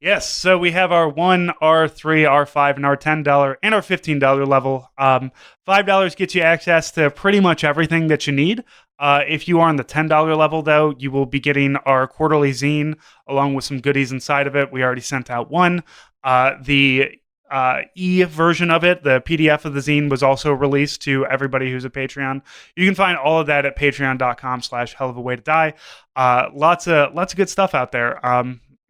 Yes, so we have our $1, R3, R5, and our $10 and our $15 level. $5 gets you access to pretty much everything that you need. If you are on the $10 level, though, you will be getting our quarterly zine along with some goodies inside of it. We already sent out one. The e-version of it, the PDF of the zine, was also released to everybody who's a Patreon. You can find all of that at patreon.com/hellofaWayToDie. Lots of good stuff out there.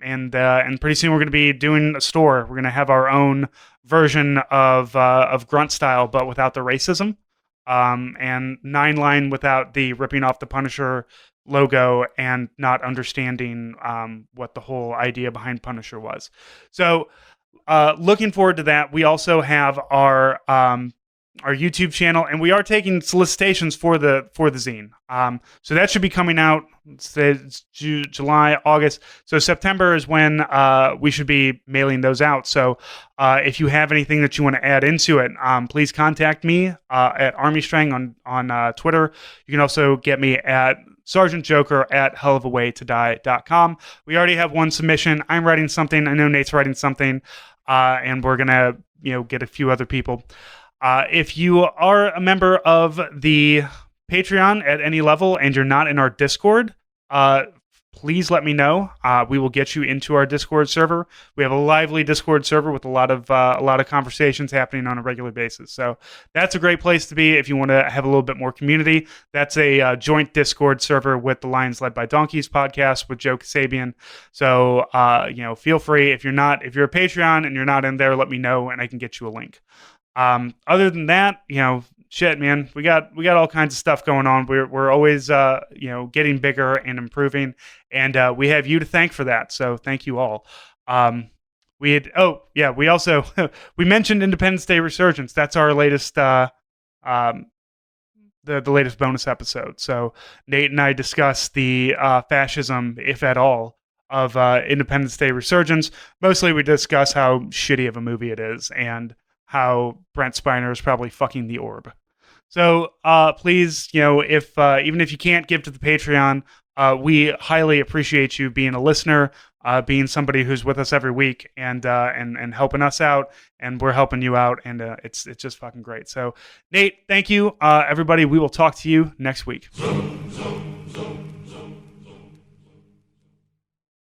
And pretty soon we're going to be doing a store. We're going to have our own version of Grunt Style, but without the racism, and 9-line without the ripping off the Punisher logo and not understanding what the whole idea behind Punisher was. So looking forward to that. We also have our YouTube channel, and we are taking solicitations for the zine. So that should be coming out. It's July, August. So September is when we should be mailing those out. So if you have anything that you want to add into it, please contact me at ArmyStrang on Twitter. You can also get me at Sergeant Joker at hellofawaytodie.com. We already have one submission. I'm writing something. I know Nate's writing something, and we're gonna get a few other people. If you are a member of the Patreon at any level and you're not in our Discord, please let me know. We will get you into our Discord server. We have a lively Discord server with a lot of conversations happening on a regular basis. So that's a great place to be if you want to have a little bit more community. That's a joint Discord server with the Lions Led by Donkeys podcast with Joe Kasabian. So feel free if you're a Patreon and you're not in there, let me know and I can get you a link. Other than that, shit, man, we got all kinds of stuff going on. We're always, getting bigger and improving, and we have you to thank for that. So thank you all. We also we mentioned Independence Day Resurgence. That's our latest, the latest bonus episode. So Nate and I discussed the fascism, if at all, of Independence Day Resurgence. Mostly, we discuss how shitty of a movie it is and how Brent Spiner is probably fucking the orb. So please, if even if you can't give to the Patreon, we highly appreciate you being a listener, being somebody who's with us every week, and helping us out, and we're helping you out, and it's just fucking great. So, Nate, thank you, everybody. We will talk to you next week.